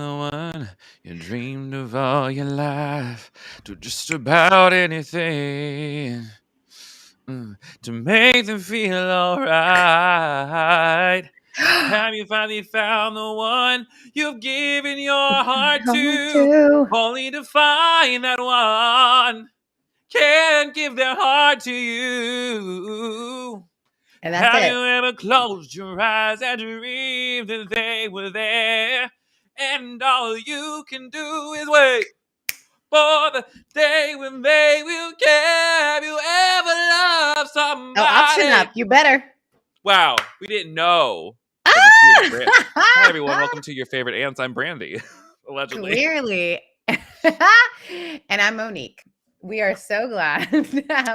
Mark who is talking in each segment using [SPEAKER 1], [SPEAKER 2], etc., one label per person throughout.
[SPEAKER 1] the one you dreamed of all your life. Do just about anything to make them feel alright. Have you finally found the one you've given your heart to, only to find that one can't give their heart to you?
[SPEAKER 2] And that's
[SPEAKER 1] Have
[SPEAKER 2] it.
[SPEAKER 1] you ever closed your eyes and dreamed that they were there, and all you can do is wait for the day when they will care? Have you ever loved somebody?
[SPEAKER 2] Oh, option up. You better.
[SPEAKER 1] Wow, we didn't know.
[SPEAKER 2] Ah!
[SPEAKER 1] Of the spirit of Brand. Hi everyone, welcome to your favorite ants. I'm Brandy, allegedly.
[SPEAKER 2] Clearly. And I'm Monique. We are so glad.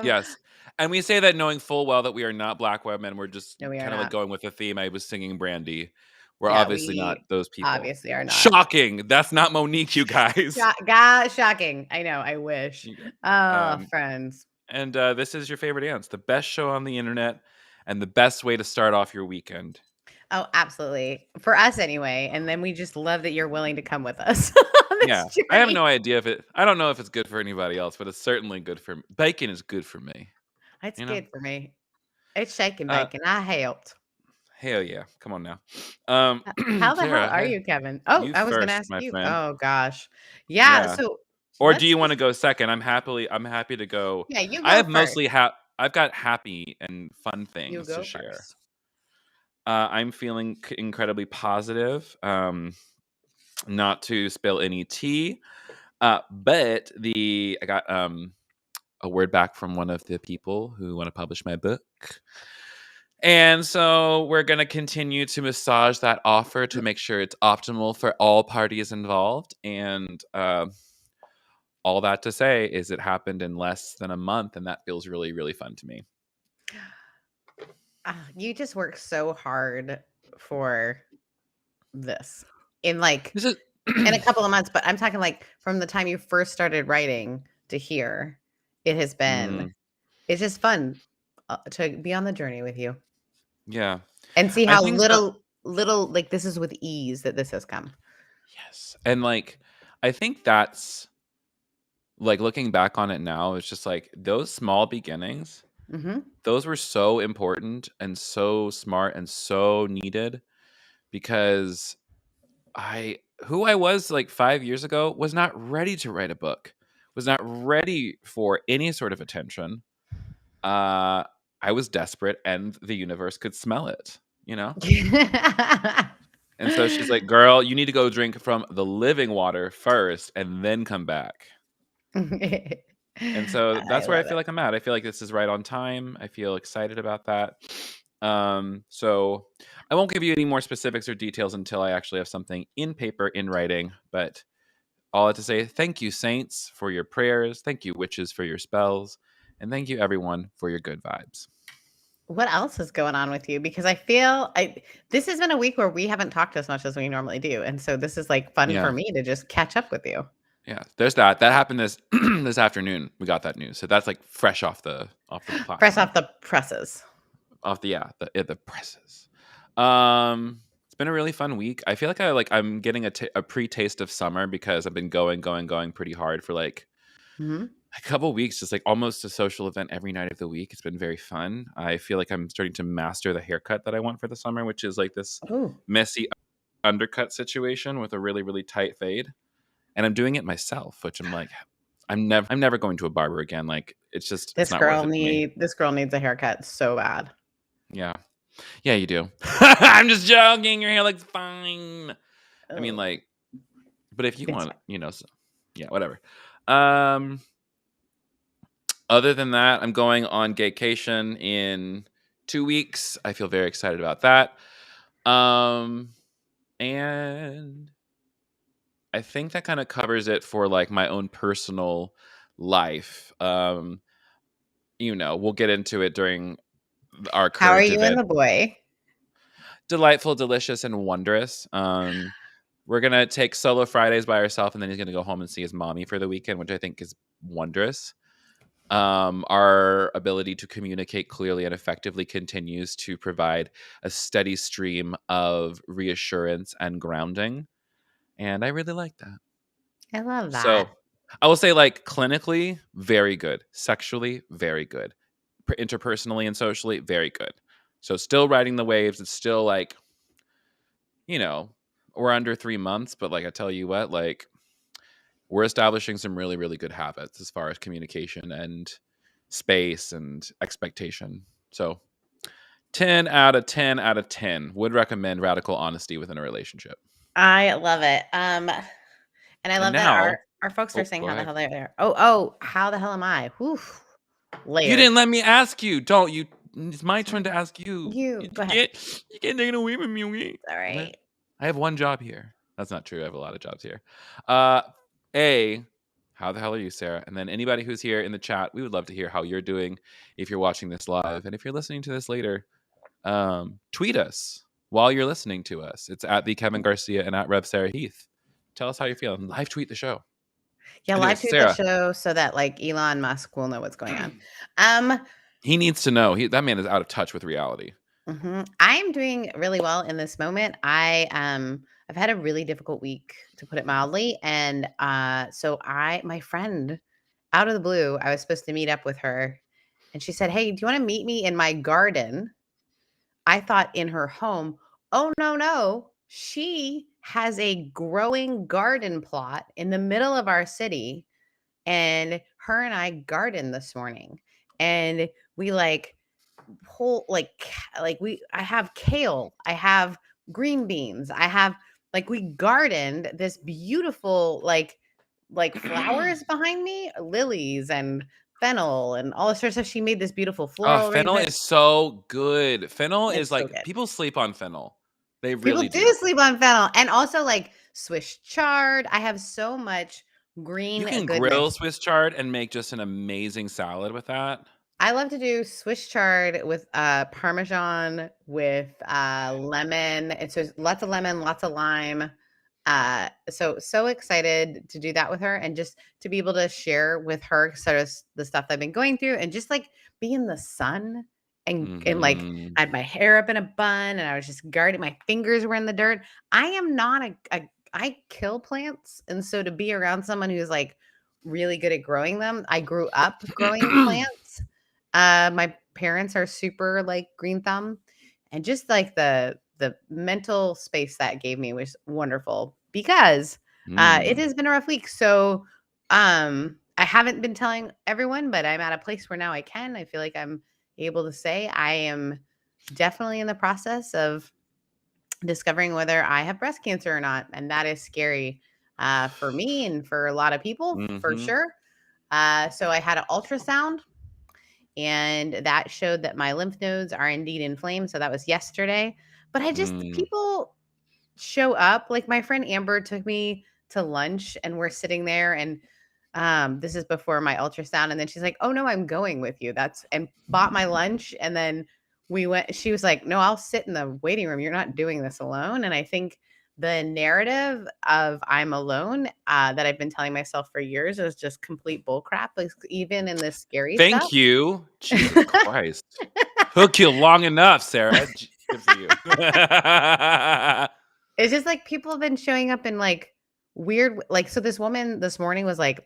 [SPEAKER 1] Yes. And we say that knowing full well that we are not black women. We're just
[SPEAKER 2] No, we are
[SPEAKER 1] kind of like
[SPEAKER 2] not.
[SPEAKER 1] going with the theme. I was singing Brandy. We're
[SPEAKER 2] Yeah,
[SPEAKER 1] obviously not
[SPEAKER 2] we
[SPEAKER 1] those people.
[SPEAKER 2] obviously are not.
[SPEAKER 1] Shocking. That's not Monique, you guys.
[SPEAKER 2] Shocking. I know. I wish. Friends.
[SPEAKER 1] And this is your favorite ants, the best show on the internet and the best way to start off your weekend.
[SPEAKER 2] Oh, absolutely. For us anyway. And then we just love that you're willing to come with us.
[SPEAKER 1] Yeah.
[SPEAKER 2] Journey.
[SPEAKER 1] I have no idea I don't know if it's good for anybody else, but it's certainly good for me. Bacon is good for me.
[SPEAKER 2] It's good for me. It's shaking bacon. I helped.
[SPEAKER 1] Hell yeah. Come on now.
[SPEAKER 2] How the hell are you, Kevin? Oh, I was going to ask you.
[SPEAKER 1] Friend.
[SPEAKER 2] Oh gosh. Yeah. So
[SPEAKER 1] or do you want to go second? I'm happy to go.
[SPEAKER 2] Yeah, you go
[SPEAKER 1] I have
[SPEAKER 2] first.
[SPEAKER 1] I've got happy and fun things to share.
[SPEAKER 2] First.
[SPEAKER 1] I'm feeling incredibly positive. Not to spill any tea, but I got a word back from one of the people who want to publish my book. And so we're going to continue to massage that offer to make sure it's optimal for all parties involved. And all that to say is it happened in less than a month, and that feels really, really fun to me.
[SPEAKER 2] You just work so hard for this in in a couple of months, but I'm talking like from the time you first started writing to here, it has been, it's just fun to be on the journey with you.
[SPEAKER 1] Yeah.
[SPEAKER 2] And see how little, like this is with ease that this has come.
[SPEAKER 1] Yes. And like, I think that's like looking back on it now, it's just like those small beginnings, those were so important and so smart and so needed, because who I was like 5 years ago was not ready to write a book, was not ready for any sort of attention. I was desperate and the universe could smell it, you know? And so she's like, girl, you need to go drink from the living water first and then come back. And so that's where I feel like I'm at. I feel like this is right on time. I feel excited about that. So I won't give you any more specifics or details until I actually have something in paper, in writing. But all I have to say, thank you, saints, for your prayers. Thank you, witches, for your spells. And thank you, everyone, for your good vibes.
[SPEAKER 2] What else is going on with you? Because I feel this has been a week where we haven't talked as much as we normally do. And so this is like fun for me to just catch up with you.
[SPEAKER 1] Yeah, there's that. That happened this afternoon. We got that news. So that's like fresh off the platform.
[SPEAKER 2] Fresh off the presses.
[SPEAKER 1] The presses. It's been a really fun week. I feel like I'm getting a pre-taste of summer because I've been going pretty hard for like a couple weeks, just like almost a social event every night of the week. It's been very fun. I feel like I'm starting to master the haircut that I want for the summer, which is like this messy undercut situation with a really, really tight fade. And I'm doing it myself, which I'm like, I'm never going to a barber again. Like, it's just
[SPEAKER 2] this girl needs a haircut so bad.
[SPEAKER 1] Yeah, you do. I'm just joking. Your hair looks fine. I mean, like, but if you want, yeah, whatever. Other than that, I'm going on vacation in 2 weeks. I feel very excited about that. And I think that kind of covers it for like my own personal life. We'll get into it during our current
[SPEAKER 2] How are you
[SPEAKER 1] event.
[SPEAKER 2] and the boy?
[SPEAKER 1] Delightful, delicious, and wondrous. We're gonna take solo Fridays by ourselves, and then he's gonna go home and see his mommy for the weekend, which I think is wondrous. Our ability to communicate clearly and effectively continues to provide a steady stream of reassurance and grounding. And I really like that.
[SPEAKER 2] I love that.
[SPEAKER 1] So I will say, like, clinically, very good. Sexually, very good. Interpersonally and socially, very good. So still riding the waves. It's still like, you know, we're under 3 months, but like I tell you what, like we're establishing some really, really good habits as far as communication and space and expectation. So 10 out of 10 out of 10 would recommend radical honesty within a relationship.
[SPEAKER 2] I love it. And I
[SPEAKER 1] And
[SPEAKER 2] love that
[SPEAKER 1] now,
[SPEAKER 2] our folks are
[SPEAKER 1] oh,
[SPEAKER 2] saying
[SPEAKER 1] go
[SPEAKER 2] how the
[SPEAKER 1] ahead.
[SPEAKER 2] hell they are. Oh, how the hell am I? Whew.
[SPEAKER 1] You
[SPEAKER 2] Layered.
[SPEAKER 1] didn't let me ask you. Don't you? It's my turn
[SPEAKER 2] Sorry.
[SPEAKER 1] to ask you.
[SPEAKER 2] You
[SPEAKER 1] You
[SPEAKER 2] go ahead.
[SPEAKER 1] get you get taken away from me. Okay?
[SPEAKER 2] All
[SPEAKER 1] Okay?
[SPEAKER 2] right.
[SPEAKER 1] I have one job here. That's not true. I have a lot of jobs here. Uh, A, how the hell are you, Sarah? And then anybody who's here in the chat, we would love to hear how you're doing if you're watching this live. And if you're listening to this later, tweet us while you're listening to us. It's at the Kevin Garcia and at Rev Sarah Heath. Tell us how you're feeling. Live tweet the show.
[SPEAKER 2] Yeah, live
[SPEAKER 1] Anyways,
[SPEAKER 2] tweet the
[SPEAKER 1] Sarah,
[SPEAKER 2] show so that like Elon Musk will know what's going on. Um,
[SPEAKER 1] he needs to know. That man is out of touch with reality.
[SPEAKER 2] I'm doing really well in this moment. I've had a really difficult week, to put it mildly, and so my friend, out of the blue, I was supposed to meet up with her, and she said, "Hey, do you want to meet me in my garden?" I thought in her home. Oh, no, no. She has a growing garden plot in the middle of our city. And her and I gardened this morning. And we like whole I have kale, I have green beans, I have like we gardened this beautiful like flowers behind me, lilies and fennel and all this sort of stuff. She made this beautiful
[SPEAKER 1] Oh,
[SPEAKER 2] floral
[SPEAKER 1] fennel
[SPEAKER 2] arrangement.
[SPEAKER 1] is so good. Fennel is
[SPEAKER 2] It's so
[SPEAKER 1] like
[SPEAKER 2] good.
[SPEAKER 1] people sleep on fennel. They
[SPEAKER 2] People
[SPEAKER 1] really
[SPEAKER 2] do
[SPEAKER 1] do.
[SPEAKER 2] sleep on fennel and also like Swiss chard. I have so much
[SPEAKER 1] You
[SPEAKER 2] green
[SPEAKER 1] can grill
[SPEAKER 2] goodness.
[SPEAKER 1] Swiss chard and make just an amazing salad with that.
[SPEAKER 2] I love to do Swiss chard with Parmesan with lemon. And so lots of lemon, lots of lime. So excited to do that with her and just to be able to share with her sort of the stuff I've been going through and just like be in the sun and like
[SPEAKER 1] Mhm.
[SPEAKER 2] I had my hair up in a bun and I was just guarding my fingers were in the dirt. I am not I kill plants. And so to be around someone who's like really good at growing them, I grew up growing plants. My parents are super like green thumb, and just like the mental space that gave me was wonderful because it
[SPEAKER 1] Mm.
[SPEAKER 2] has been a rough week. So I haven't been telling everyone, but I'm at a place where now I can. I feel like I'm able to say I am definitely in the process of discovering whether I have breast cancer or not, and that is scary for me and for a lot of people for
[SPEAKER 1] Mhm.
[SPEAKER 2] sure. So I had an ultrasound and that showed that my lymph nodes are indeed inflamed. So that was yesterday. But
[SPEAKER 1] Mm.
[SPEAKER 2] people show up. Like my friend Amber took me to lunch and we're sitting there and this is before my ultrasound. And then she's like, "Oh no, I'm going with you." And bought my lunch. And then we went, she was like, "No, I'll sit in the waiting room. You're not doing this alone." And I think the narrative of I'm alone that I've been telling myself for years is just complete bullcrap, like, even in this scary stuff.
[SPEAKER 1] Thank you. Jesus Christ. Took you long enough, Sarah. Good for you.
[SPEAKER 2] It's just like people have been showing up in like weird, like, so this woman this morning was like,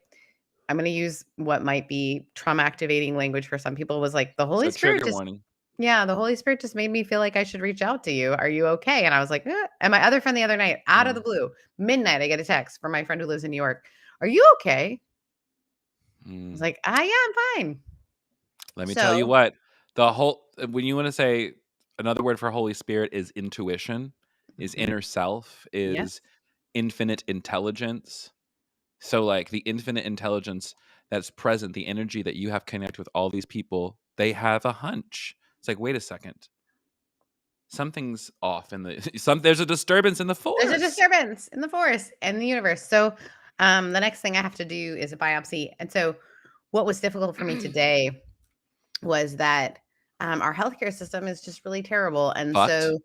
[SPEAKER 2] I'm going to use what might be trauma activating language for some people, was like,
[SPEAKER 1] So trigger warning.
[SPEAKER 2] The Holy Spirit just made me feel like I should reach out to you. Are you okay? And I was like, eh. And my other friend the other night, out of the
[SPEAKER 1] Mm.
[SPEAKER 2] blue, midnight, I get a text from my friend who lives in New York. Are you okay? I was
[SPEAKER 1] Mm.
[SPEAKER 2] like, yeah, I'm fine.
[SPEAKER 1] Let me tell you
[SPEAKER 2] So,
[SPEAKER 1] what, the whole when you wanna say another word for Holy Spirit is intuition, is
[SPEAKER 2] mhm,
[SPEAKER 1] inner self, is
[SPEAKER 2] yes.
[SPEAKER 1] infinite intelligence. So, like, the infinite intelligence that's present, the energy that you have connect with all these people, they have a hunch. It's like, "Wait a second. Something's off in the there's a disturbance in the
[SPEAKER 2] There's a
[SPEAKER 1] force."
[SPEAKER 2] disturbance in the forest and the universe. So, the next thing I have to do is a biopsy. And so, what was difficult for me today was that our healthcare system is just really terrible. And
[SPEAKER 1] Fucked,
[SPEAKER 2] so, yeah,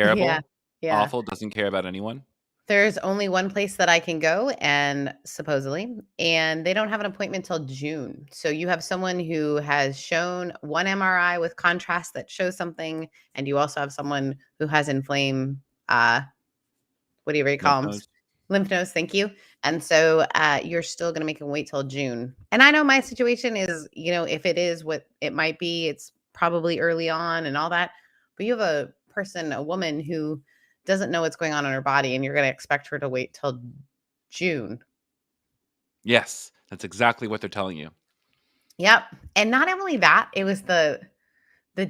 [SPEAKER 1] terrible,
[SPEAKER 2] yeah,
[SPEAKER 1] awful, doesn't care about anyone.
[SPEAKER 2] there's only one place that I can go, and supposedly, and they don't have an appointment till June. So, you have someone who has shown one MRI with contrast that shows something, and you also have someone who has inflamed, what do you
[SPEAKER 1] Lymph
[SPEAKER 2] call them?
[SPEAKER 1] nodes.
[SPEAKER 2] Lymph nodes, thank you. And so you're still going to make him wait till June. And I know my situation is, if it is what it might be, it's probably early on and all that. But you have a person, a woman who doesn't know what's going on in her body, and you're going to expect her to wait till June.
[SPEAKER 1] Yes, that's exactly what they're telling you.
[SPEAKER 2] Yep. And not only that, it was the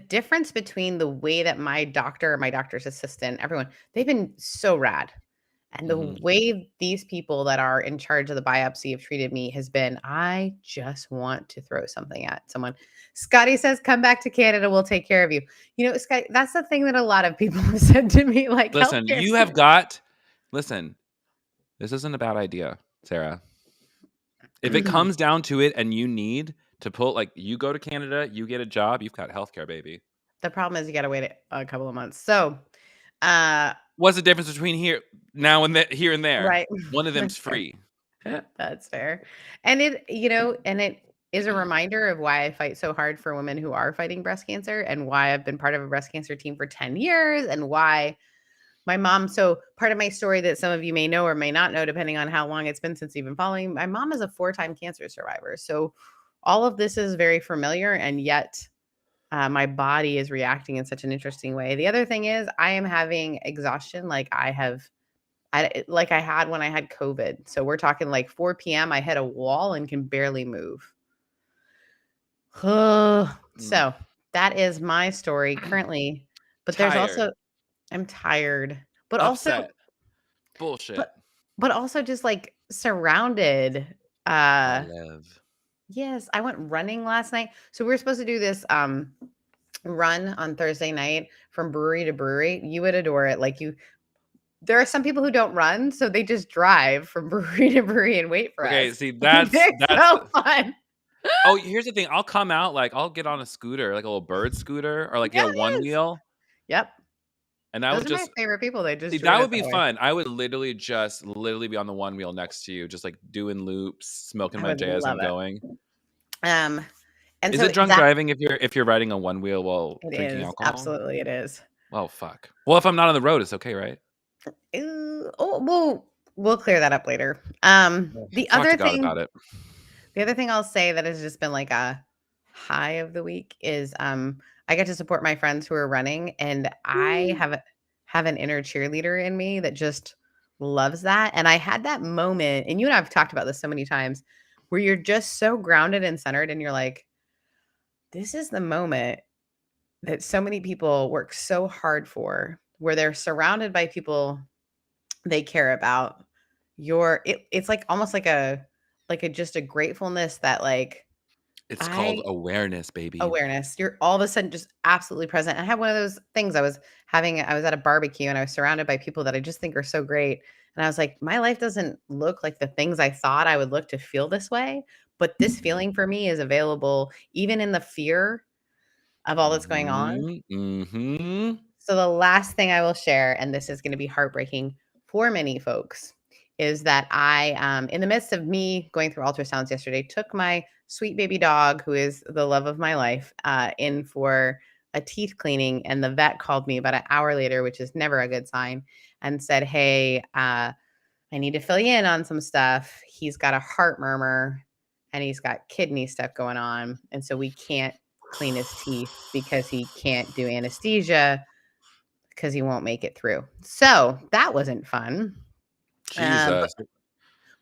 [SPEAKER 2] difference between the way that my doctor, my doctor's assistant, everyone, they've been so rad. And the way these people that are in charge of the biopsy have treated me has been, I just want to throw something at someone. Scotty says, come back to Canada. We'll take care of you. Scotty, that's the thing that a lot of people have said to me, like
[SPEAKER 1] Listen,
[SPEAKER 2] healthcare.
[SPEAKER 1] you have got, listen, this isn't a bad idea, Sarah. If it comes down to it and you need to pull, you go to Canada, you get a job, you've got healthcare, baby.
[SPEAKER 2] The problem is you got to wait a couple of months. So,
[SPEAKER 1] what's the difference between here and there?
[SPEAKER 2] Right.
[SPEAKER 1] One of them's free.
[SPEAKER 2] That's fair. And it is a reminder of why I fight so hard for women who are fighting breast cancer, and why I've been part of a breast cancer team for 10 years, and why my mom, so part of my story that some of you may know or may not know, depending on how long it's been since you've been following, my mom is a 4-time cancer survivor. So all of this is very familiar, and yet my body is reacting in such an interesting way. The other thing is I am having exhaustion like I had when I had COVID. So we're talking like 4 p.m. I hit a wall and can barely move. So that is my story currently. But there's also, I'm tired, but
[SPEAKER 1] upset.
[SPEAKER 2] also
[SPEAKER 1] Bullshit.
[SPEAKER 2] But also just like surrounded. Yes, I went running last night. So we were supposed to do this run on Thursday night from brewery to brewery. You would adore it. There are some people who don't run, so they just drive from brewery to brewery and wait for us.
[SPEAKER 1] Okay, see, that's
[SPEAKER 2] so fun.
[SPEAKER 1] Oh, here's the thing. I'll come out, I'll get on a scooter, like a little bird scooter, or one wheel.
[SPEAKER 2] Yep.
[SPEAKER 1] And I
[SPEAKER 2] Those
[SPEAKER 1] would
[SPEAKER 2] are
[SPEAKER 1] just
[SPEAKER 2] my favorite people. They just
[SPEAKER 1] that would be fun. I would literally be on the one wheel next to you, just doing loops, smoking my J as I'm going.
[SPEAKER 2] And
[SPEAKER 1] is it drunk driving if you're riding a one wheel while drinking alcohol?
[SPEAKER 2] Absolutely, it is.
[SPEAKER 1] Well, fuck. Well, if I'm not on the road, it's okay, right?
[SPEAKER 2] We'll clear that up later. The other thing
[SPEAKER 1] about it.
[SPEAKER 2] The other thing I'll say that has just been like a high of the week is I get to support my friends who are running, and I have an inner cheerleader in me that just loves that. And I had that moment, and you and I have talked about this so many times, where you're just so grounded and centered, and you're like, this is the moment that so many people work so hard for, where they're surrounded by people they care about. It's like almost like a just a gratefulness that
[SPEAKER 1] it's called awareness, baby.
[SPEAKER 2] Awareness. You're all of a sudden just absolutely present. I had one of those things. I was at a barbecue, and I was surrounded by people that I just think are so great. And I was like, my life doesn't look like the things I thought I would look to feel this way, but this feeling for me is available even in the fear of all that's going on. So the last thing I will share, and this is going to be heartbreaking for many folks, is that I, in the midst of me going through ultrasounds yesterday, took my sweet baby dog, who is the love of my life, in for a teeth cleaning. And the vet called me about an hour later, which is never a good sign, and said, hey, I need to fill you in on some stuff. He's got a heart murmur and he's got kidney stuff going on. And so we can't clean his teeth because he can't do anesthesia because he won't make it through. So that wasn't fun.
[SPEAKER 1] Jesus.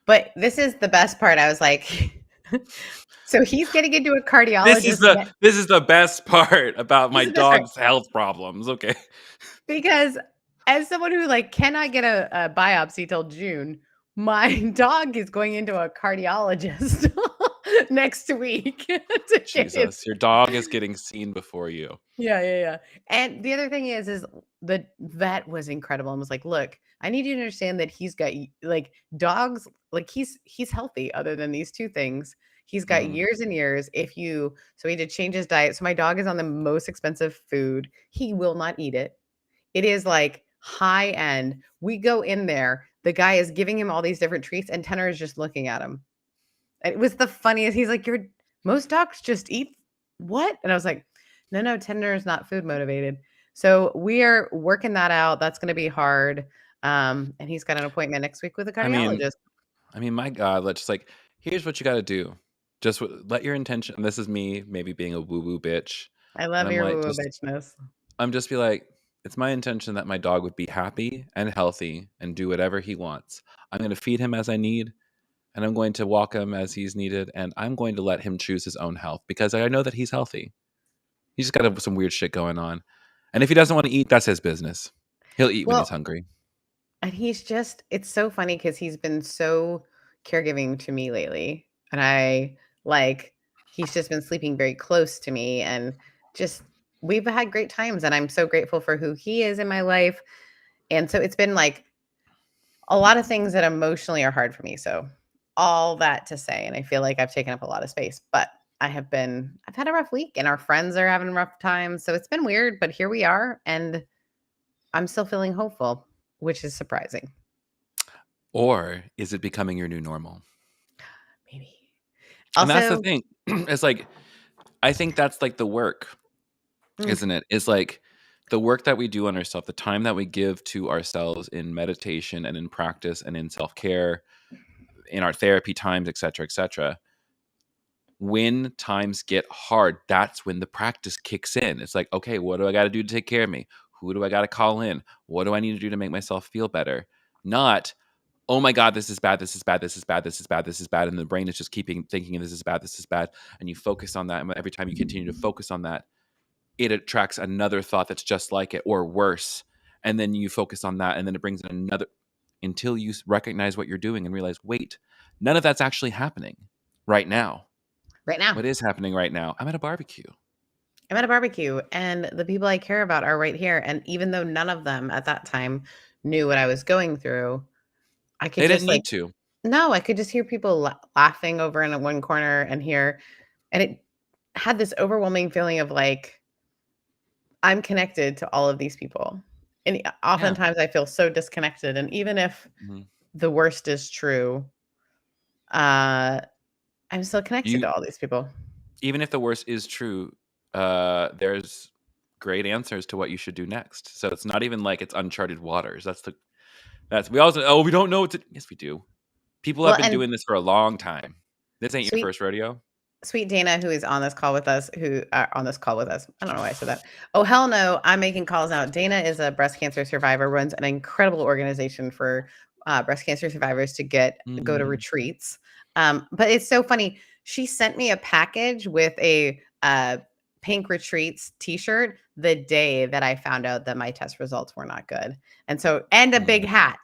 [SPEAKER 2] But this is the best part. I was like, so he's getting into a cardiologist.
[SPEAKER 1] This is the best part about my dog's health problems. Okay.
[SPEAKER 2] Because as someone who cannot get a biopsy till June, my dog is going into a cardiologist next week.
[SPEAKER 1] Jesus, your dog is getting seen before you.
[SPEAKER 2] Yeah. And the other thing is the vet was incredible and was like, look, I need you to understand that he's got dogs, he's healthy other than these two things. He's got years and years. So he had to change his diet. So my dog is on the most expensive food. He will not eat it. It is high end. We go in there. The guy is giving him all these different treats, and Tenor is just looking at him. And it was the funniest. He's like, most dogs just eat what? And I was like, no, Tenor is not food motivated. So we are working that out. That's going to be hard. And he's got an appointment next week with a
[SPEAKER 1] I mean
[SPEAKER 2] cardiologist.
[SPEAKER 1] I mean, my God, let's just like, here's what you gotta do. Just let your intention, and this is me maybe being a woo-woo bitch,
[SPEAKER 2] I
[SPEAKER 1] and
[SPEAKER 2] love
[SPEAKER 1] I'm
[SPEAKER 2] your
[SPEAKER 1] like,
[SPEAKER 2] woo-woo
[SPEAKER 1] just
[SPEAKER 2] bitchness.
[SPEAKER 1] I'm just be like, it's my intention that my dog would be happy and healthy and do whatever he wants. I'm gonna feed him as I need, and I'm going to walk him as he's needed, and I'm going to let him choose his own health because I know that he's healthy. He's just got some weird shit going on. And if he doesn't want to eat, that's his business. He'll eat when he's
[SPEAKER 2] Well,
[SPEAKER 1] hungry.
[SPEAKER 2] and he's just it's so funny because 'cause he's been so caregiving to me lately, and he's just been sleeping very close to me, and just we've had great times, and I'm so grateful for who he is in my life, and so it's been, a lot of things that emotionally are hard for me, so all that to say, and I feel like I've taken up a lot of space, but I've had a rough week, and our friends are having rough times, so it's been weird, but here we are, and I'm still feeling hopeful, which is surprising.
[SPEAKER 1] Or is it becoming your new normal?
[SPEAKER 2] Maybe.
[SPEAKER 1] And that's the
[SPEAKER 2] Also,
[SPEAKER 1] thing. It's like, I think that's like the work,
[SPEAKER 2] mm,
[SPEAKER 1] isn't it? Is like the work that we do on ourselves, the time that we give to ourselves in meditation and in practice and in self care, in our therapy times, et cetera, et cetera. When times get hard, that's when the practice kicks in. It's like, okay, what do I got to do to take care of me? Who do I got to call in? What do I need to do to make myself feel better? Not, oh my God, this is bad, this is bad, this is bad, this is bad, this is bad. And the brain is just keeping thinking this is bad, this is bad. And you focus on that. And every time you continue to focus on that, it attracts another thought that's just like it or worse. And then you focus on that. And then it brings in another until you recognize what you're doing and realize, wait, none of that's actually happening right now.
[SPEAKER 2] right now.
[SPEAKER 1] What is happening right now? I'm at a barbecue.
[SPEAKER 2] I'm at a barbecue and the people I care about are right here. And even though none of them at that time knew what I was going through, I could
[SPEAKER 1] They didn't
[SPEAKER 2] just
[SPEAKER 1] need to.
[SPEAKER 2] no, I could just hear people laughing over in one corner and it had this overwhelming feeling of I'm connected to all of these people. And
[SPEAKER 1] Yeah.
[SPEAKER 2] oftentimes I feel so disconnected. And even if
[SPEAKER 1] Mhm.
[SPEAKER 2] the worst is true, uh, I'm still connected
[SPEAKER 1] You
[SPEAKER 2] to all these people.
[SPEAKER 1] even if the worst is true, there's great answers to what you should do next. So it's not even like it's uncharted waters. That's we always we don't know what to yes we do. People have
[SPEAKER 2] Well,
[SPEAKER 1] been
[SPEAKER 2] and
[SPEAKER 1] doing this for a long time. This ain't your
[SPEAKER 2] sweet
[SPEAKER 1] first rodeo.
[SPEAKER 2] Sweet Dana, who is on this call with us, who on this call with us. I don't know why I said that. Oh, hell no. I'm making calls out. Dana is a breast cancer survivor, runs an incredible organization for breast cancer survivors to go to
[SPEAKER 1] Mm,
[SPEAKER 2] retreats. But it's so funny. She sent me a package with a pink retreats t-shirt the day that I found out that my test results were not good. And a big
[SPEAKER 1] mm,
[SPEAKER 2] hat,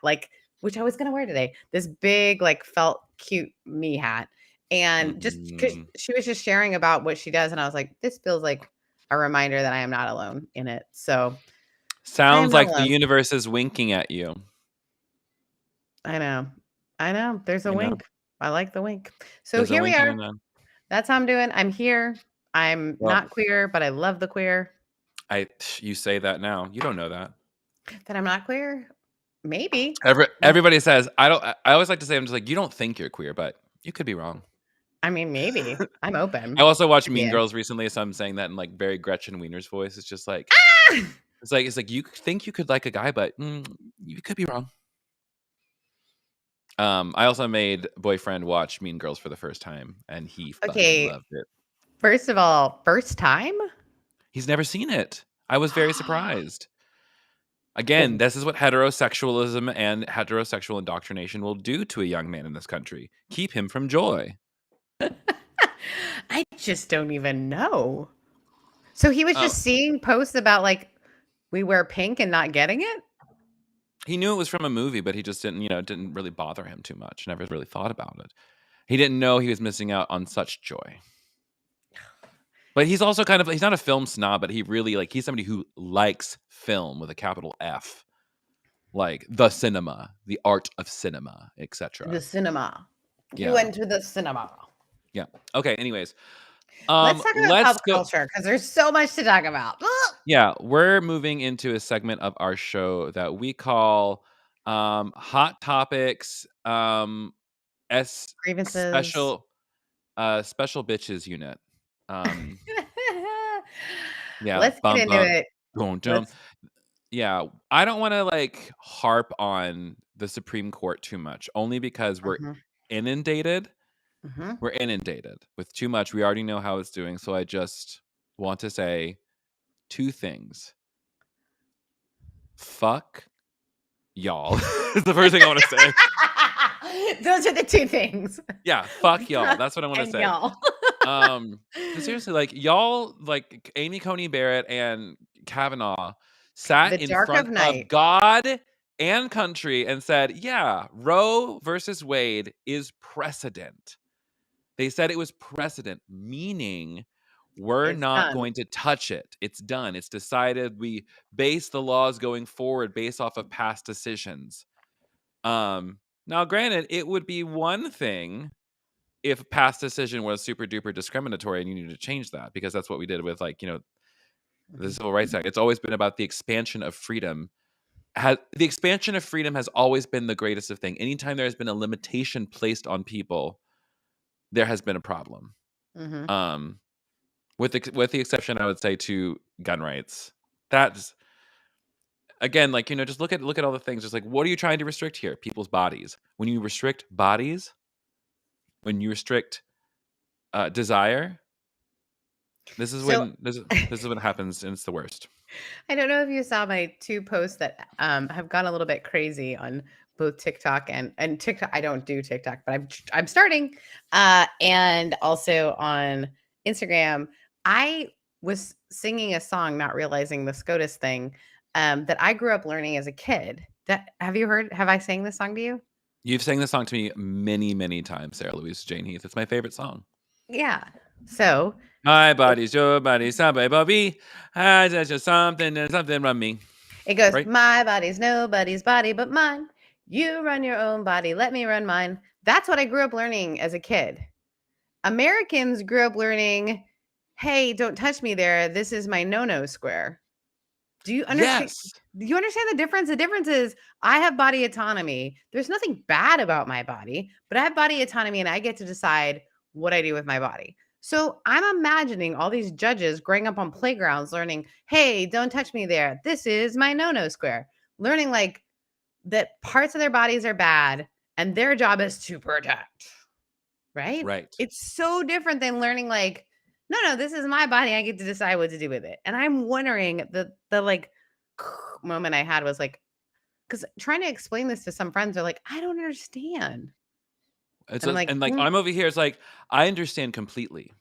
[SPEAKER 2] which I was going to wear today. This big, felt cute me hat, and just because
[SPEAKER 1] mm.
[SPEAKER 2] she was just sharing about what she does, and I was like, this feels like a reminder that I am not alone in it. So I am
[SPEAKER 1] Sounds
[SPEAKER 2] not
[SPEAKER 1] like the
[SPEAKER 2] alone.
[SPEAKER 1] universe is winking at you.
[SPEAKER 2] I know. I know. There's a
[SPEAKER 1] You know,
[SPEAKER 2] wink. I like the wink. So
[SPEAKER 1] there's a
[SPEAKER 2] here we
[SPEAKER 1] wink and a
[SPEAKER 2] are.
[SPEAKER 1] nod.
[SPEAKER 2] That's how I'm doing. I'm here. I'm
[SPEAKER 1] Well,
[SPEAKER 2] not queer, but I love the queer.
[SPEAKER 1] I you say that now. You don't know that.
[SPEAKER 2] That I'm not queer? Maybe.
[SPEAKER 1] Everybody says I don't. I always like to say I'm just like you don't think you're queer, but you could be wrong.
[SPEAKER 2] I mean, maybe. I'm
[SPEAKER 1] I
[SPEAKER 2] open
[SPEAKER 1] also watched
[SPEAKER 2] to
[SPEAKER 1] Mean
[SPEAKER 2] being.
[SPEAKER 1] Girls recently, so I'm saying that in like very Gretchen Wiener's voice. It's just like
[SPEAKER 2] Ah!
[SPEAKER 1] it's like you think you could like a guy, but you could be wrong. I also made boyfriend watch Mean Girls for the first time, and he fucking
[SPEAKER 2] Okay.
[SPEAKER 1] loved it.
[SPEAKER 2] First of all, first time?
[SPEAKER 1] He's never seen it. I was very surprised. Again,
[SPEAKER 2] Well,
[SPEAKER 1] this is what heterosexualism and heterosexual indoctrination will do to a young man in this country. Keep him from joy.
[SPEAKER 2] I just don't even know. So he was
[SPEAKER 1] Oh,
[SPEAKER 2] just seeing posts about we wear pink and not getting it?
[SPEAKER 1] he knew it was from a movie, but he just didn't, it didn't really bother him too much. Never really thought about it. He didn't know he was missing out on such joy. But he's also he's not a film snob, but he really he's somebody who likes film with a capital F. Like the cinema, the art of cinema,
[SPEAKER 2] The
[SPEAKER 1] etc.
[SPEAKER 2] cinema. He
[SPEAKER 1] Yeah.
[SPEAKER 2] went to the cinema.
[SPEAKER 1] Yeah. Okay, anyways.
[SPEAKER 2] Let's talk about
[SPEAKER 1] Let's
[SPEAKER 2] pop
[SPEAKER 1] go.
[SPEAKER 2] culture because there's so much to talk about. Ugh!
[SPEAKER 1] Yeah, we're moving into a segment of our show that we call Hot Topics S
[SPEAKER 2] Grievances.
[SPEAKER 1] special special bitches unit. Um yeah,
[SPEAKER 2] Let's get
[SPEAKER 1] bum
[SPEAKER 2] into
[SPEAKER 1] bum
[SPEAKER 2] it.
[SPEAKER 1] boom dum.
[SPEAKER 2] Let's
[SPEAKER 1] Yeah, I don't wanna, like, harp on the Supreme Court too much, only because
[SPEAKER 2] Mhm.
[SPEAKER 1] inundated
[SPEAKER 2] Mhm.
[SPEAKER 1] we're inundated with too much. We already know how it's doing, so I just want to say 2 things. Fuck y'all is the first thing I wanna say.
[SPEAKER 2] Those are the 2 things.
[SPEAKER 1] Yeah, fuck y'all.
[SPEAKER 2] Fuck
[SPEAKER 1] That's what I wanna
[SPEAKER 2] and
[SPEAKER 1] say.
[SPEAKER 2] y'all.
[SPEAKER 1] Um, 'Cause seriously, like, y'all, like, Amy Coney Barrett and Kavanaugh sat
[SPEAKER 2] The
[SPEAKER 1] in
[SPEAKER 2] dark of
[SPEAKER 1] front of
[SPEAKER 2] night.
[SPEAKER 1] God and country and said, "Yeah, Roe versus Wade is precedent." They said it was precedent, meaning we're
[SPEAKER 2] It's
[SPEAKER 1] not
[SPEAKER 2] done.
[SPEAKER 1] going to touch it. It's done. It's decided. We base the laws going forward based off of past decisions. Now granted, it would be one thing if past decision was super duper discriminatory and you need to change that, because that's what we did with, like, the
[SPEAKER 2] Mhm.
[SPEAKER 1] Civil Rights Act. It's always been about the expansion of freedom. The expansion of freedom has always been the greatest of thing. Anytime there has been a limitation placed on people, there has been a problem.
[SPEAKER 2] Mhm.
[SPEAKER 1] Um, with the exception, I would say, to gun rights. That's again, like, just look at all the things. Just like, what are you trying to restrict here? People's bodies. When you restrict bodies, when you restrict desire, this is
[SPEAKER 2] So
[SPEAKER 1] when this is what happens, and it's the worst.
[SPEAKER 2] I don't know if you saw my 2 posts that, have gone a little bit crazy on both TikTok and TikTok. I don't do TikTok, but I'm starting, and also on Instagram. I was singing a song, not realizing the SCOTUS thing, that I grew up learning as a kid. That have I sang this song to you?
[SPEAKER 1] You've sang this song to me many, many times, Sarah Louise Jane Heath. It's my favorite song.
[SPEAKER 2] Yeah. So,
[SPEAKER 1] My body's your body, somebody, Bobby. I just something and something run me.
[SPEAKER 2] it goes,
[SPEAKER 1] Right?
[SPEAKER 2] "My body's nobody's body but mine. You run your own body, let me run mine." That's what I grew up learning as a kid. Americans grew up learning, "Hey, don't touch me there. This is my no-no square." Do you understand?
[SPEAKER 1] Yes.
[SPEAKER 2] Do you understand the difference? The difference is I have body autonomy. There's nothing bad about my body, but I have body autonomy and I get to decide what I do with my body. So I'm imagining all these judges growing up on playgrounds learning, "Hey, don't touch me there. This is my no-no square." Learning like that parts of their bodies are bad and their job is to protect. Right?
[SPEAKER 1] Right.
[SPEAKER 2] It's so different than learning like, "No, no, this is my body. I get to decide what to do with it." And I'm wondering the like moment I had was like, because trying to explain this to some friends are like, "I don't understand." And I'm like,
[SPEAKER 1] And like, I'm over here. It's like, I understand completely.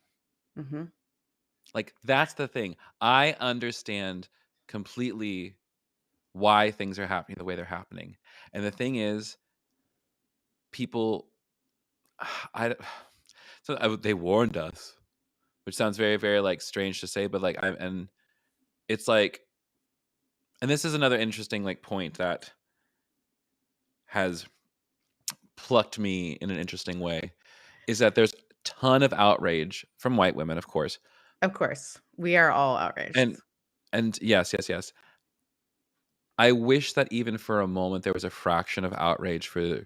[SPEAKER 2] Mhm.
[SPEAKER 1] Like, that's the thing. I understand completely why things are happening the way they're happening. And the thing is, people, I, so they warned us, which sounds very, very, like, strange to say, but like, and it's like, and this is another interesting, like, point that has plucked me in an interesting way, is that there's a ton of outrage from white women, of course.
[SPEAKER 2] Of course, we are all outraged.
[SPEAKER 1] And yes, yes, yes. I wish that even for a moment there was a fraction of outrage for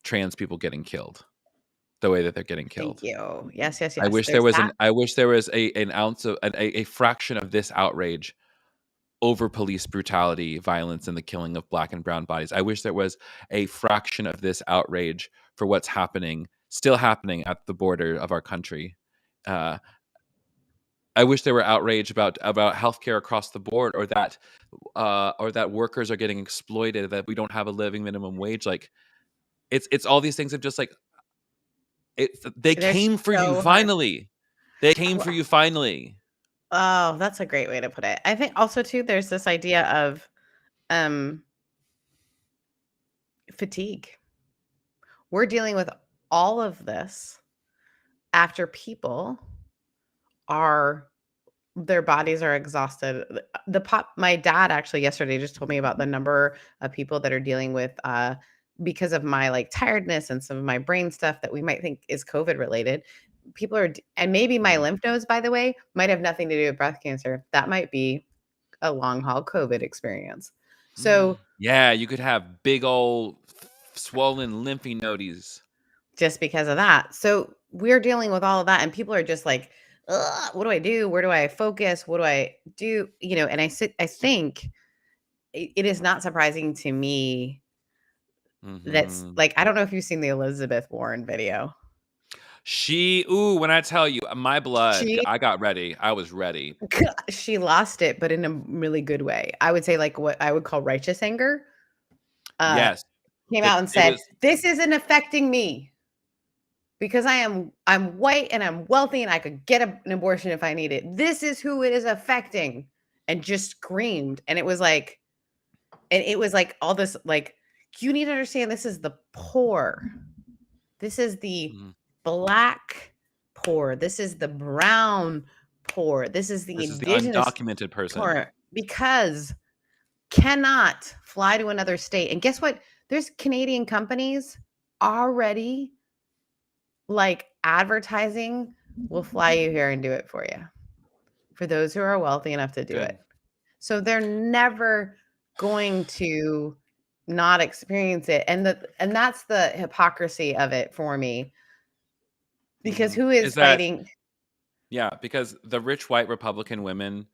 [SPEAKER 1] trans people getting killed the way that they're getting
[SPEAKER 2] Thank
[SPEAKER 1] killed.
[SPEAKER 2] you. Yes, yes,
[SPEAKER 1] I
[SPEAKER 2] yes.
[SPEAKER 1] wish there
[SPEAKER 2] There's
[SPEAKER 1] was
[SPEAKER 2] that.
[SPEAKER 1] an ounce of a fraction of this outrage over police brutality, violence, and the killing of black and brown bodies. I wish there was a fraction of this outrage for what's happening, still happening at the border of our country. Uh, I wish there were outrage about healthcare across the board, or that workers are getting exploited, that we don't have a living minimum wage. Like, it's all these things of just like, they
[SPEAKER 2] They're
[SPEAKER 1] came for you
[SPEAKER 2] so hard.
[SPEAKER 1] finally. They came for you finally.
[SPEAKER 2] Oh, that's a great way to put it. I think also too, there's this idea of um fatigue. We're dealing with all of this after people are their bodies are exhausted. My dad actually yesterday just told me about the number of people that are dealing with because of my like tiredness and some of my brain stuff that we might think is COVID related. People are and maybe my
[SPEAKER 1] Mm.
[SPEAKER 2] lymph nodes, by the way, might have nothing to do with breast cancer. That might be a long haul COVID experience. So
[SPEAKER 1] Yeah, you could have big old swollen lymphy nodes.
[SPEAKER 2] just because of that. So we're dealing with all of that, and people are just like, "Ugh, what do I do? Where do I focus? What do I do?" And I think it is not surprising to me that's
[SPEAKER 1] Mhm.
[SPEAKER 2] like, I don't know if you've seen the Elizabeth Warren video.
[SPEAKER 1] When I tell you, my blood,
[SPEAKER 2] She
[SPEAKER 1] I got ready. I was ready.
[SPEAKER 2] she lost it, but in a really good way. I would say, like, what I would call righteous anger. Uh,
[SPEAKER 1] Yes.
[SPEAKER 2] Came
[SPEAKER 1] That
[SPEAKER 2] out and
[SPEAKER 1] it
[SPEAKER 2] said,
[SPEAKER 1] was
[SPEAKER 2] "This isn't affecting me because I'm white and I'm wealthy and I could get an abortion if I need it. This is who it is affecting," and just screamed. And it was like all this, like, you need to understand, this is the poor. This is the
[SPEAKER 1] mhm.
[SPEAKER 2] black poor. This is the brown poor. This is the
[SPEAKER 1] This is the
[SPEAKER 2] indigenous
[SPEAKER 1] undocumented person.
[SPEAKER 2] poor, because cannot fly to another state. And guess what? There's Canadian companies already, like, advertising, "We'll fly you here and do it for you," for those who are wealthy enough to do
[SPEAKER 1] Good.
[SPEAKER 2] it. So they're never going to not experience it. And that's the hypocrisy of it for me, because
[SPEAKER 1] Mhm.
[SPEAKER 2] who
[SPEAKER 1] Is
[SPEAKER 2] is
[SPEAKER 1] that
[SPEAKER 2] fighting
[SPEAKER 1] Yeah, because the rich white Republican women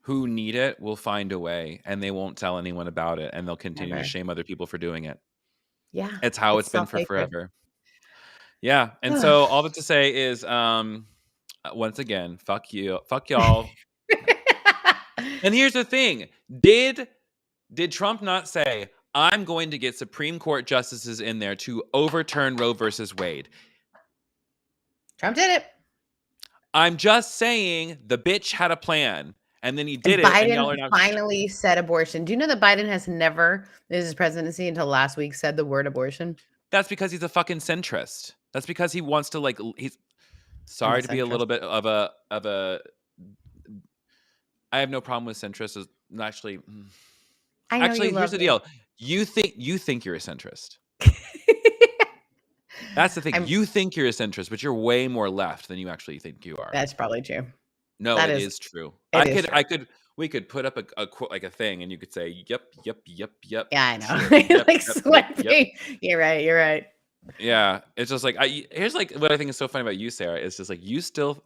[SPEAKER 1] who need it will find a way, and they won't tell anyone about it, and they'll continue to
[SPEAKER 2] never.
[SPEAKER 1] shame other people for doing it.
[SPEAKER 2] Yeah,
[SPEAKER 1] It's how
[SPEAKER 2] it's
[SPEAKER 1] it's been for
[SPEAKER 2] self-hatred.
[SPEAKER 1] forever. Yeah, and so all that to say is, once again, fuck you, fuck y'all. And here's the thing: did Trump not say, "I'm going to get Supreme Court justices in there to overturn Roe versus Wade"?
[SPEAKER 2] Trump did it.
[SPEAKER 1] I'm just saying the bitch had a plan, and then he
[SPEAKER 2] And
[SPEAKER 1] did it, and y'all
[SPEAKER 2] Biden
[SPEAKER 1] are now.
[SPEAKER 2] finally said abortion. Do you know that Biden has never, in his presidency until last week, said the word abortion?
[SPEAKER 1] That's because he's a fucking centrist. That's because he wants to he's
[SPEAKER 2] I'm a
[SPEAKER 1] sorry to be a
[SPEAKER 2] centrist.
[SPEAKER 1] little bit of a. I have no problem with centrists. Actually,
[SPEAKER 2] I know you
[SPEAKER 1] actually, here's
[SPEAKER 2] love
[SPEAKER 1] the
[SPEAKER 2] me.
[SPEAKER 1] deal. You think you're a centrist. That's the thing.
[SPEAKER 2] I'm
[SPEAKER 1] You think you're a centrist, but you're way more left than you actually think you are.
[SPEAKER 2] That's probably true.
[SPEAKER 1] No,
[SPEAKER 2] That
[SPEAKER 1] it
[SPEAKER 2] is
[SPEAKER 1] is true.
[SPEAKER 2] it is true.
[SPEAKER 1] We could put up a quote, like a thing, and you could say, "Yep, yep, yep, yep,
[SPEAKER 2] Yeah, I
[SPEAKER 1] sure,
[SPEAKER 2] know.
[SPEAKER 1] yep,
[SPEAKER 2] Like
[SPEAKER 1] yep, yep, yep."
[SPEAKER 2] swiping. You're right, you're right.
[SPEAKER 1] Yeah, it's just like here's like what I think is so funny about you, Sarah. It's just like you still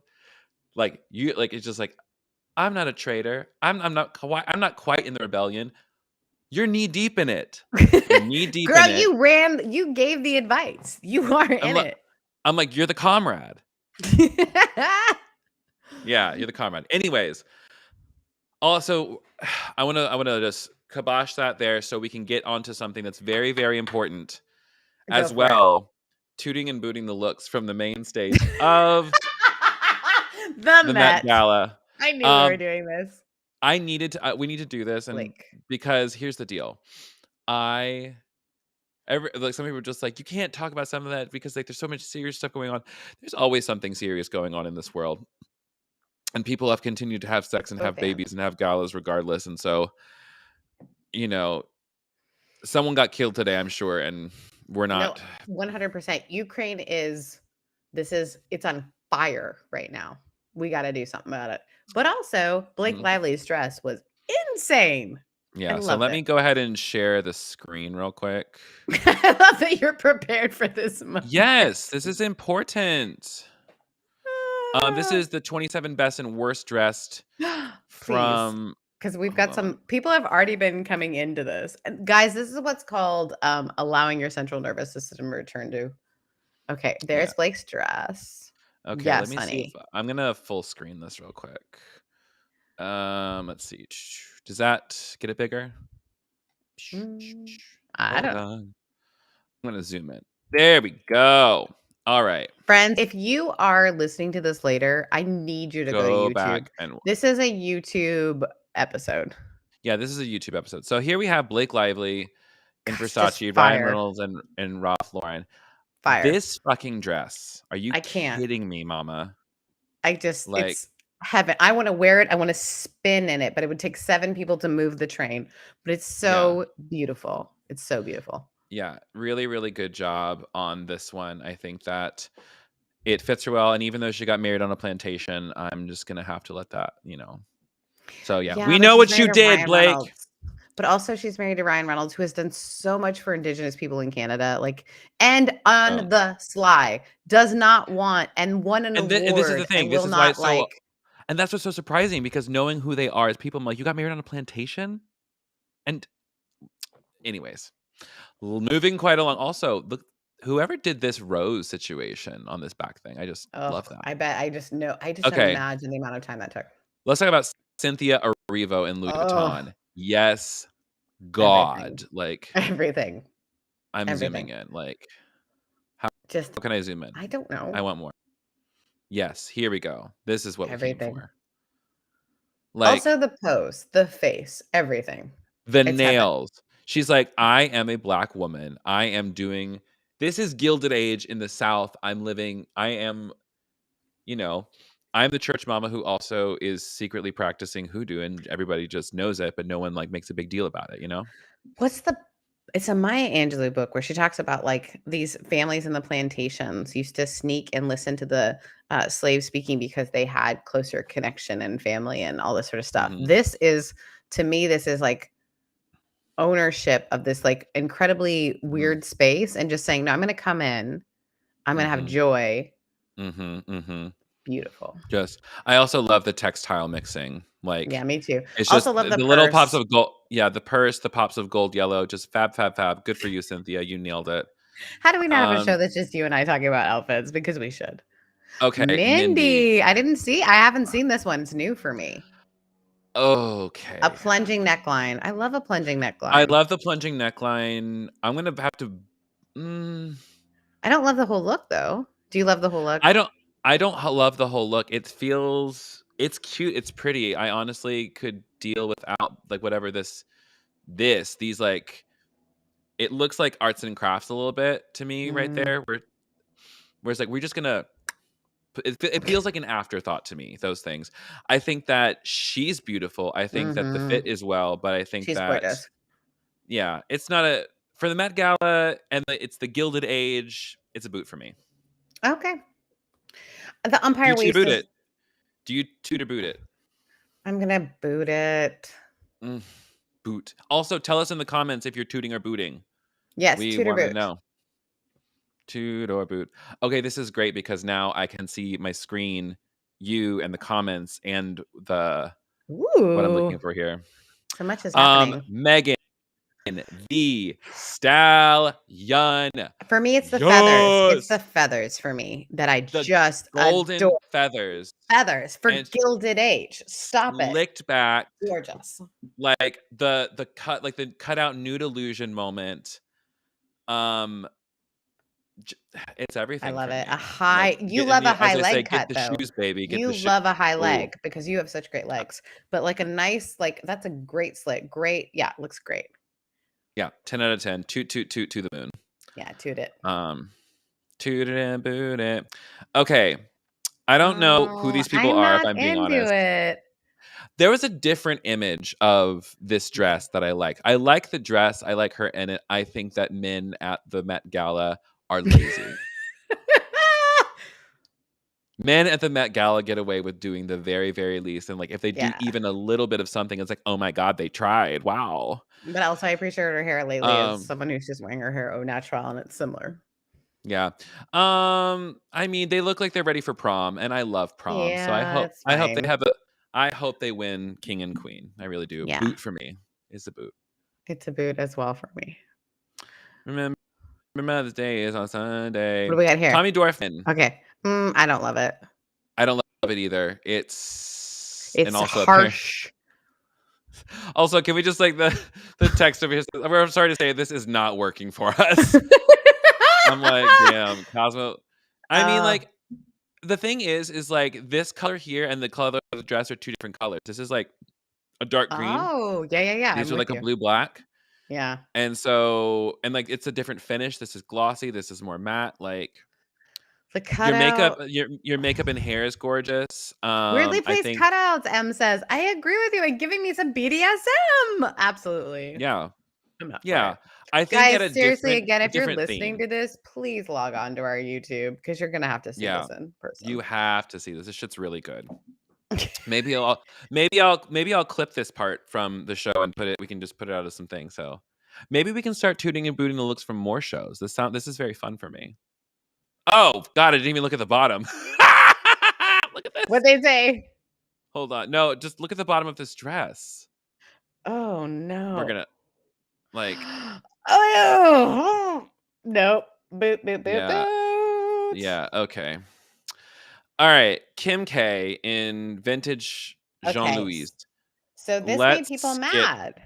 [SPEAKER 1] it's just like I'm not a traitor. I'm not quite in the rebellion. You're knee deep in it. You're knee deep in
[SPEAKER 2] Girl,
[SPEAKER 1] it.
[SPEAKER 2] you gave the advice. You are
[SPEAKER 1] I'm
[SPEAKER 2] in
[SPEAKER 1] like
[SPEAKER 2] it.
[SPEAKER 1] I'm like you're the comrade. Yeah, you're the comrade. Anyways, also I want to just kibosh that there so we can get onto something that's very very important
[SPEAKER 2] Go
[SPEAKER 1] as
[SPEAKER 2] for it.
[SPEAKER 1] well. Tooting and booting the looks from the main stage of
[SPEAKER 2] The
[SPEAKER 1] the Met
[SPEAKER 2] Met.
[SPEAKER 1] Gala.
[SPEAKER 2] I knew we were
[SPEAKER 1] Um,
[SPEAKER 2] doing this.
[SPEAKER 1] we need to do this, and
[SPEAKER 2] Like,
[SPEAKER 1] because here's the deal. I like some people are just like, you can't talk about some of that because like there's so much serious stuff going on. There's always something serious going on in this world. And people have continued to have sex and
[SPEAKER 2] oh,
[SPEAKER 1] have
[SPEAKER 2] fam.
[SPEAKER 1] babies and have galas regardless. And so, you know, someone got killed today, I'm sure, and we're
[SPEAKER 2] No,
[SPEAKER 1] not.
[SPEAKER 2] 100%. Ukraine is it's on fire right now. We got to do something about it. But also, Blake
[SPEAKER 1] Mhm.
[SPEAKER 2] Lively's dress was insane. I
[SPEAKER 1] Yeah. So
[SPEAKER 2] loved
[SPEAKER 1] let
[SPEAKER 2] it.
[SPEAKER 1] me go ahead and share the screen real quick.
[SPEAKER 2] I love that you're prepared for this moment.
[SPEAKER 1] Yes, this is important. This is the 27 best and worst dressed
[SPEAKER 2] Please,
[SPEAKER 1] from.
[SPEAKER 2] because we've
[SPEAKER 1] Hold
[SPEAKER 2] got
[SPEAKER 1] on.
[SPEAKER 2] some people have already been coming into this. And guys, this is what's called allowing your central nervous system to return to. Okay,
[SPEAKER 1] Yeah.
[SPEAKER 2] there's Blake's dress.
[SPEAKER 1] Okay. Let
[SPEAKER 2] Yes,
[SPEAKER 1] me see if
[SPEAKER 2] honey.
[SPEAKER 1] I'm gonna full screen this real quick. Let's see. Does that get it bigger?
[SPEAKER 2] Mm, I
[SPEAKER 1] Hold
[SPEAKER 2] don't
[SPEAKER 1] on. I'm gonna zoom in. There we go. All right.
[SPEAKER 2] Friends, if you are listening to this later, I need you to go to
[SPEAKER 1] Go
[SPEAKER 2] YouTube.
[SPEAKER 1] back and
[SPEAKER 2] This is a YouTube episode.
[SPEAKER 1] yeah, this is a YouTube episode. So here we have Blake Lively in
[SPEAKER 2] Gosh, just
[SPEAKER 1] Versace, Ryan
[SPEAKER 2] fire.
[SPEAKER 1] Reynolds, and Ralph Lauren.
[SPEAKER 2] Fire.
[SPEAKER 1] This fucking dress. Are you
[SPEAKER 2] I can't.
[SPEAKER 1] kidding me, mama? Like,
[SPEAKER 2] It's heaven. I want to wear it. I want to spin in it, but it would take 7 people to move the train. But it's
[SPEAKER 1] yeah.
[SPEAKER 2] so beautiful. It's so beautiful.
[SPEAKER 1] Yeah. Really, really good job on this one. I think that it fits her well. And even though she got married on a plantation, I'm just gonna have to let that, So yeah,
[SPEAKER 2] Yeah,
[SPEAKER 1] we
[SPEAKER 2] but
[SPEAKER 1] know
[SPEAKER 2] she's
[SPEAKER 1] what
[SPEAKER 2] married
[SPEAKER 1] you
[SPEAKER 2] to
[SPEAKER 1] did,
[SPEAKER 2] Ryan
[SPEAKER 1] Blake.
[SPEAKER 2] Reynolds. But also she's married to Ryan Reynolds, who has done so much for Indigenous people in Canada, like, and
[SPEAKER 1] Oh.
[SPEAKER 2] on the sly, does not want and won an
[SPEAKER 1] And this is the
[SPEAKER 2] award
[SPEAKER 1] thing.
[SPEAKER 2] and
[SPEAKER 1] This
[SPEAKER 2] will
[SPEAKER 1] is why
[SPEAKER 2] not,
[SPEAKER 1] it's so
[SPEAKER 2] like,
[SPEAKER 1] and that's what's so surprising because knowing who they are is people I'm like, "You got married on a plantation?" And anyways, moving quite along. Also, look, whoever did this rose situation on this back thing, I just
[SPEAKER 2] Oh,
[SPEAKER 1] love that.
[SPEAKER 2] I bet I just know I just
[SPEAKER 1] Okay,
[SPEAKER 2] imagine the amount of time that took.
[SPEAKER 1] let's talk about Cynthia Erivo and Louis
[SPEAKER 2] Oh,
[SPEAKER 1] Vuitton. Yes,
[SPEAKER 2] everything.
[SPEAKER 1] God, like
[SPEAKER 2] Everything.
[SPEAKER 1] I'm zooming
[SPEAKER 2] Everything.
[SPEAKER 1] in. Like, how
[SPEAKER 2] Just
[SPEAKER 1] can I zoom in?
[SPEAKER 2] I don't
[SPEAKER 1] I
[SPEAKER 2] know.
[SPEAKER 1] want more. Yes, here we go. This is what we came
[SPEAKER 2] Everything.
[SPEAKER 1] for. Like
[SPEAKER 2] Also the pose, the face, everything.
[SPEAKER 1] the
[SPEAKER 2] It's heaven.
[SPEAKER 1] nails. She's like, I am a black woman. I am doing this is Gilded Age in the South. I am, you know, I'm the church mama who also is secretly practicing hoodoo and everybody just knows it, but no one like makes a big deal about it, you know?
[SPEAKER 2] What's the It's a Maya Angelou book where she talks about like these families in the plantations used to sneak and listen to the slaves speaking because they had closer connection and family and all this sort of stuff.
[SPEAKER 1] Mhm.
[SPEAKER 2] This is, to me, this is like ownership of this like incredibly
[SPEAKER 1] Mhm.
[SPEAKER 2] weird space and just saying, no, I'm going to come in. I'm going to have
[SPEAKER 1] Mhm.
[SPEAKER 2] joy.
[SPEAKER 1] Mhm. Mhm.
[SPEAKER 2] Beautiful.
[SPEAKER 1] Just I also love the textile mixing.
[SPEAKER 2] Yeah,
[SPEAKER 1] Like
[SPEAKER 2] me too.
[SPEAKER 1] it's
[SPEAKER 2] Also
[SPEAKER 1] just
[SPEAKER 2] love the
[SPEAKER 1] the little pops
[SPEAKER 2] purse.
[SPEAKER 1] of gold. Yeah, the purse, the pops of gold yellow, just fab, fab, fab. Good for you, Cynthia. You nailed it.
[SPEAKER 2] How do we not have a show
[SPEAKER 1] Um,
[SPEAKER 2] that's just you and I talking about outfits? Because we should.
[SPEAKER 1] okay, Mindy.
[SPEAKER 2] Mindy. I haven't seen this one. It's new for me. A
[SPEAKER 1] Okay.
[SPEAKER 2] plunging neckline. I love a plunging
[SPEAKER 1] I
[SPEAKER 2] neckline.
[SPEAKER 1] love the plunging neckline. I'm gonna have to. Mm,
[SPEAKER 2] I don't love the whole look though. Do you love the whole look?
[SPEAKER 1] I don't. I don't love the whole look. It feels. It's cute. It's pretty. I honestly could deal without like whatever these like. It looks like arts and crafts a little bit to me right
[SPEAKER 2] Mm.
[SPEAKER 1] there. Where it's like we're just gonna. It feels like an afterthought to me. Those things. I think that she's beautiful. I think that the
[SPEAKER 2] Mhm.
[SPEAKER 1] fit is well, but I think
[SPEAKER 2] She's
[SPEAKER 1] that
[SPEAKER 2] gorgeous.
[SPEAKER 1] yeah, it's not a for the Met Gala and it's the Gilded Age. It's a boot for me.
[SPEAKER 2] Okay. The
[SPEAKER 1] Do
[SPEAKER 2] umpire
[SPEAKER 1] you toot or
[SPEAKER 2] waist
[SPEAKER 1] boot
[SPEAKER 2] is
[SPEAKER 1] it? Do you toot or boot it?
[SPEAKER 2] I'm gonna boot it.
[SPEAKER 1] Mm, boot. Also, tell us in the comments if you're tooting or booting.
[SPEAKER 2] Yes,
[SPEAKER 1] We
[SPEAKER 2] Tudor
[SPEAKER 1] want to
[SPEAKER 2] boot.
[SPEAKER 1] know. Toot or boot. Okay, this is great because now I can see my screen, you and the comments and the what I'm looking
[SPEAKER 2] Ooh.
[SPEAKER 1] for here.
[SPEAKER 2] So much is happening.
[SPEAKER 1] Megan, the stallion.
[SPEAKER 2] For me, it's the feathers. It's the
[SPEAKER 1] Yes,
[SPEAKER 2] feathers for me that I
[SPEAKER 1] the
[SPEAKER 2] just
[SPEAKER 1] golden
[SPEAKER 2] adore.
[SPEAKER 1] feathers
[SPEAKER 2] Feathers for
[SPEAKER 1] and
[SPEAKER 2] Gilded Age. Stop it.
[SPEAKER 1] slicked back,
[SPEAKER 2] Gorgeous.
[SPEAKER 1] like the cut, like the cut out nude illusion moment. Um, j- it's
[SPEAKER 2] I
[SPEAKER 1] everything
[SPEAKER 2] love
[SPEAKER 1] for
[SPEAKER 2] it.
[SPEAKER 1] me. Like
[SPEAKER 2] You
[SPEAKER 1] get in
[SPEAKER 2] love a
[SPEAKER 1] the, as
[SPEAKER 2] high
[SPEAKER 1] I say,
[SPEAKER 2] leg
[SPEAKER 1] get
[SPEAKER 2] cut
[SPEAKER 1] the
[SPEAKER 2] though.
[SPEAKER 1] shoes, baby, get the
[SPEAKER 2] You
[SPEAKER 1] shoes.
[SPEAKER 2] love a high
[SPEAKER 1] Ooh,
[SPEAKER 2] leg because you have such great legs. But like a nice, like that's a great slit. Great. Yeah, looks great.
[SPEAKER 1] yeah, 10 out of 10. Toot toot toot to the moon.
[SPEAKER 2] Yeah, toot it.
[SPEAKER 1] Um, toot it and boot it. Okay, I don't know who
[SPEAKER 2] Oh,
[SPEAKER 1] these people
[SPEAKER 2] I'm
[SPEAKER 1] are. If
[SPEAKER 2] not
[SPEAKER 1] I'm being
[SPEAKER 2] into
[SPEAKER 1] honest,
[SPEAKER 2] it.
[SPEAKER 1] there was a different image of this dress that I like. I like the dress. I like her in it. I think that men at the Met Gala are lazy. Men at the Met Gala get away with doing the very, very least, and, like, if they do
[SPEAKER 2] Yeah.
[SPEAKER 1] even a little bit of something, it's like, "Oh my god, they tried, wow."
[SPEAKER 2] But also I appreciate her hair lately as
[SPEAKER 1] Um,
[SPEAKER 2] someone who's just wearing her hair au natural and it's similar.
[SPEAKER 1] yeah. I mean, they look like they're ready for prom, and I love prom, so
[SPEAKER 2] Yeah, it's
[SPEAKER 1] I hope they
[SPEAKER 2] fine.
[SPEAKER 1] have a I hope they win king and queen, I really do.
[SPEAKER 2] Yeah,
[SPEAKER 1] Boot for me is the boot.
[SPEAKER 2] it's a boot as well for me.
[SPEAKER 1] Remember Mother's Day is on
[SPEAKER 2] What do
[SPEAKER 1] Sunday.
[SPEAKER 2] we got here?
[SPEAKER 1] Tommy Dorfman,
[SPEAKER 2] Okay. I don't love it.
[SPEAKER 1] I don't love it either. It's and
[SPEAKER 2] It's
[SPEAKER 1] also apparently.
[SPEAKER 2] harsh.
[SPEAKER 1] Also, can we just like the text over here? I'm sorry to say this is not working for us. I'm like, damn, Cosmo. I mean,
[SPEAKER 2] Oh,
[SPEAKER 1] like the thing is like this color here and the color of the dress are two different colors. This is like a dark green.
[SPEAKER 2] oh, yeah, yeah, yeah. I'm
[SPEAKER 1] These are
[SPEAKER 2] with
[SPEAKER 1] like a
[SPEAKER 2] you.
[SPEAKER 1] blue black.
[SPEAKER 2] Yeah.
[SPEAKER 1] And so and like it's a different finish. This is glossy. This is more matte. Like
[SPEAKER 2] The cutout.
[SPEAKER 1] your makeup and hair is gorgeous.
[SPEAKER 2] Weirdly
[SPEAKER 1] I
[SPEAKER 2] placed
[SPEAKER 1] think
[SPEAKER 2] cutouts, M says. I agree with you and giving me some BDSM. Absolutely.
[SPEAKER 1] yeah.
[SPEAKER 2] I'm not for
[SPEAKER 1] Yeah.
[SPEAKER 2] it.
[SPEAKER 1] I think at
[SPEAKER 2] Guys, seriously, again,
[SPEAKER 1] a
[SPEAKER 2] if you're
[SPEAKER 1] different
[SPEAKER 2] listening
[SPEAKER 1] theme.
[SPEAKER 2] to this, please log on to our YouTube because you're gonna have to see
[SPEAKER 1] Yeah.
[SPEAKER 2] this in
[SPEAKER 1] You
[SPEAKER 2] person.
[SPEAKER 1] have to see this. This shit's really good. Maybe I'll clip this part from the show and put it we can just put it out as some things. So maybe we can start tooting and booting the looks from more shows. This is very fun for me. Oh god, I didn't even look at the bottom. Look at
[SPEAKER 2] What
[SPEAKER 1] this.
[SPEAKER 2] they say?
[SPEAKER 1] Hold on. No, just look at the bottom of this dress.
[SPEAKER 2] Oh
[SPEAKER 1] We're
[SPEAKER 2] no.
[SPEAKER 1] gonna Like,
[SPEAKER 2] oh, nope. Boot, boot, boot,
[SPEAKER 1] yeah,
[SPEAKER 2] boot.
[SPEAKER 1] yeah, okay. All right, Kim K in vintage Jean
[SPEAKER 2] Okay.
[SPEAKER 1] Louis.
[SPEAKER 2] So this made people
[SPEAKER 1] Let's get
[SPEAKER 2] mad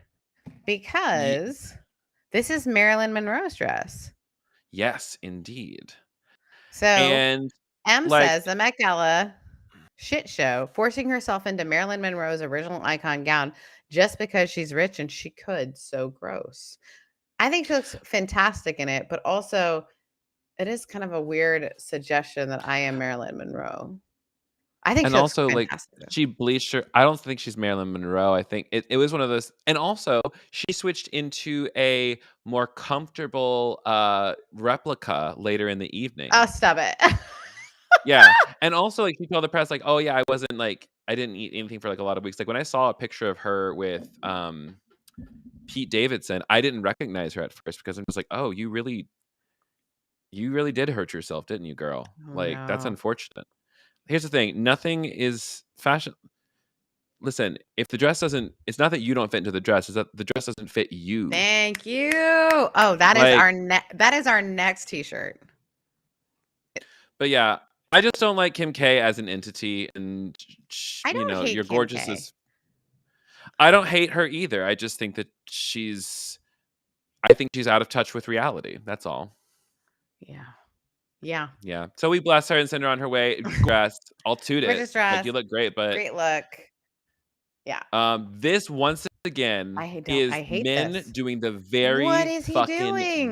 [SPEAKER 2] because this is Marilyn Monroe's dress.
[SPEAKER 1] yes, indeed.
[SPEAKER 2] So
[SPEAKER 1] And
[SPEAKER 2] M
[SPEAKER 1] like
[SPEAKER 2] says the Met Gala shit show, forcing herself into Marilyn Monroe's original icon gown just because she's rich and she could. So gross. I think she looks fantastic in it, but also it is kind of a weird suggestion that I am Marilyn Monroe. I think
[SPEAKER 1] and
[SPEAKER 2] she looks
[SPEAKER 1] also like
[SPEAKER 2] fantastic though.
[SPEAKER 1] she bleached her. I don't think she's Marilyn Monroe. I think it was one of those, and also she switched into a more comfortable replica later in the
[SPEAKER 2] Oh,
[SPEAKER 1] evening.
[SPEAKER 2] stop it.
[SPEAKER 1] Yeah, and also, like, she told the press, like, "Oh, yeah, I wasn't, like I didn't eat anything for, like, a lot of weeks." Like, when I saw a picture of her with, Pete Davidson, I didn't recognize her at first because I'm just like, "Oh, you really did hurt yourself, didn't you, girl?"
[SPEAKER 2] Oh
[SPEAKER 1] Like, that's
[SPEAKER 2] no.
[SPEAKER 1] unfortunate. Here's the thing, nothing is fashion listen, if the dress doesn't it's not that you don't fit into the dress, it's that the dress doesn't fit you.
[SPEAKER 2] Thank you. Oh, that is
[SPEAKER 1] Like
[SPEAKER 2] our next t-shirt.
[SPEAKER 1] but yeah, I just don't like Kim K as an entity, and
[SPEAKER 2] I
[SPEAKER 1] you
[SPEAKER 2] don't
[SPEAKER 1] know,
[SPEAKER 2] hate
[SPEAKER 1] you're
[SPEAKER 2] Kim
[SPEAKER 1] gorgeous
[SPEAKER 2] K.
[SPEAKER 1] as I don't hate her either. I just think that I think she's out of touch with reality. That's all.
[SPEAKER 2] Yeah. Yeah.
[SPEAKER 1] Yeah. So we bless her and send her on her way. Dress. I'll toot it.
[SPEAKER 2] Gorgeous
[SPEAKER 1] Like
[SPEAKER 2] dress.
[SPEAKER 1] you look great, but
[SPEAKER 2] Great look. Yeah.
[SPEAKER 1] this once again
[SPEAKER 2] I
[SPEAKER 1] is
[SPEAKER 2] hate
[SPEAKER 1] men
[SPEAKER 2] this.
[SPEAKER 1] doing the
[SPEAKER 2] What
[SPEAKER 1] very
[SPEAKER 2] is he
[SPEAKER 1] fucking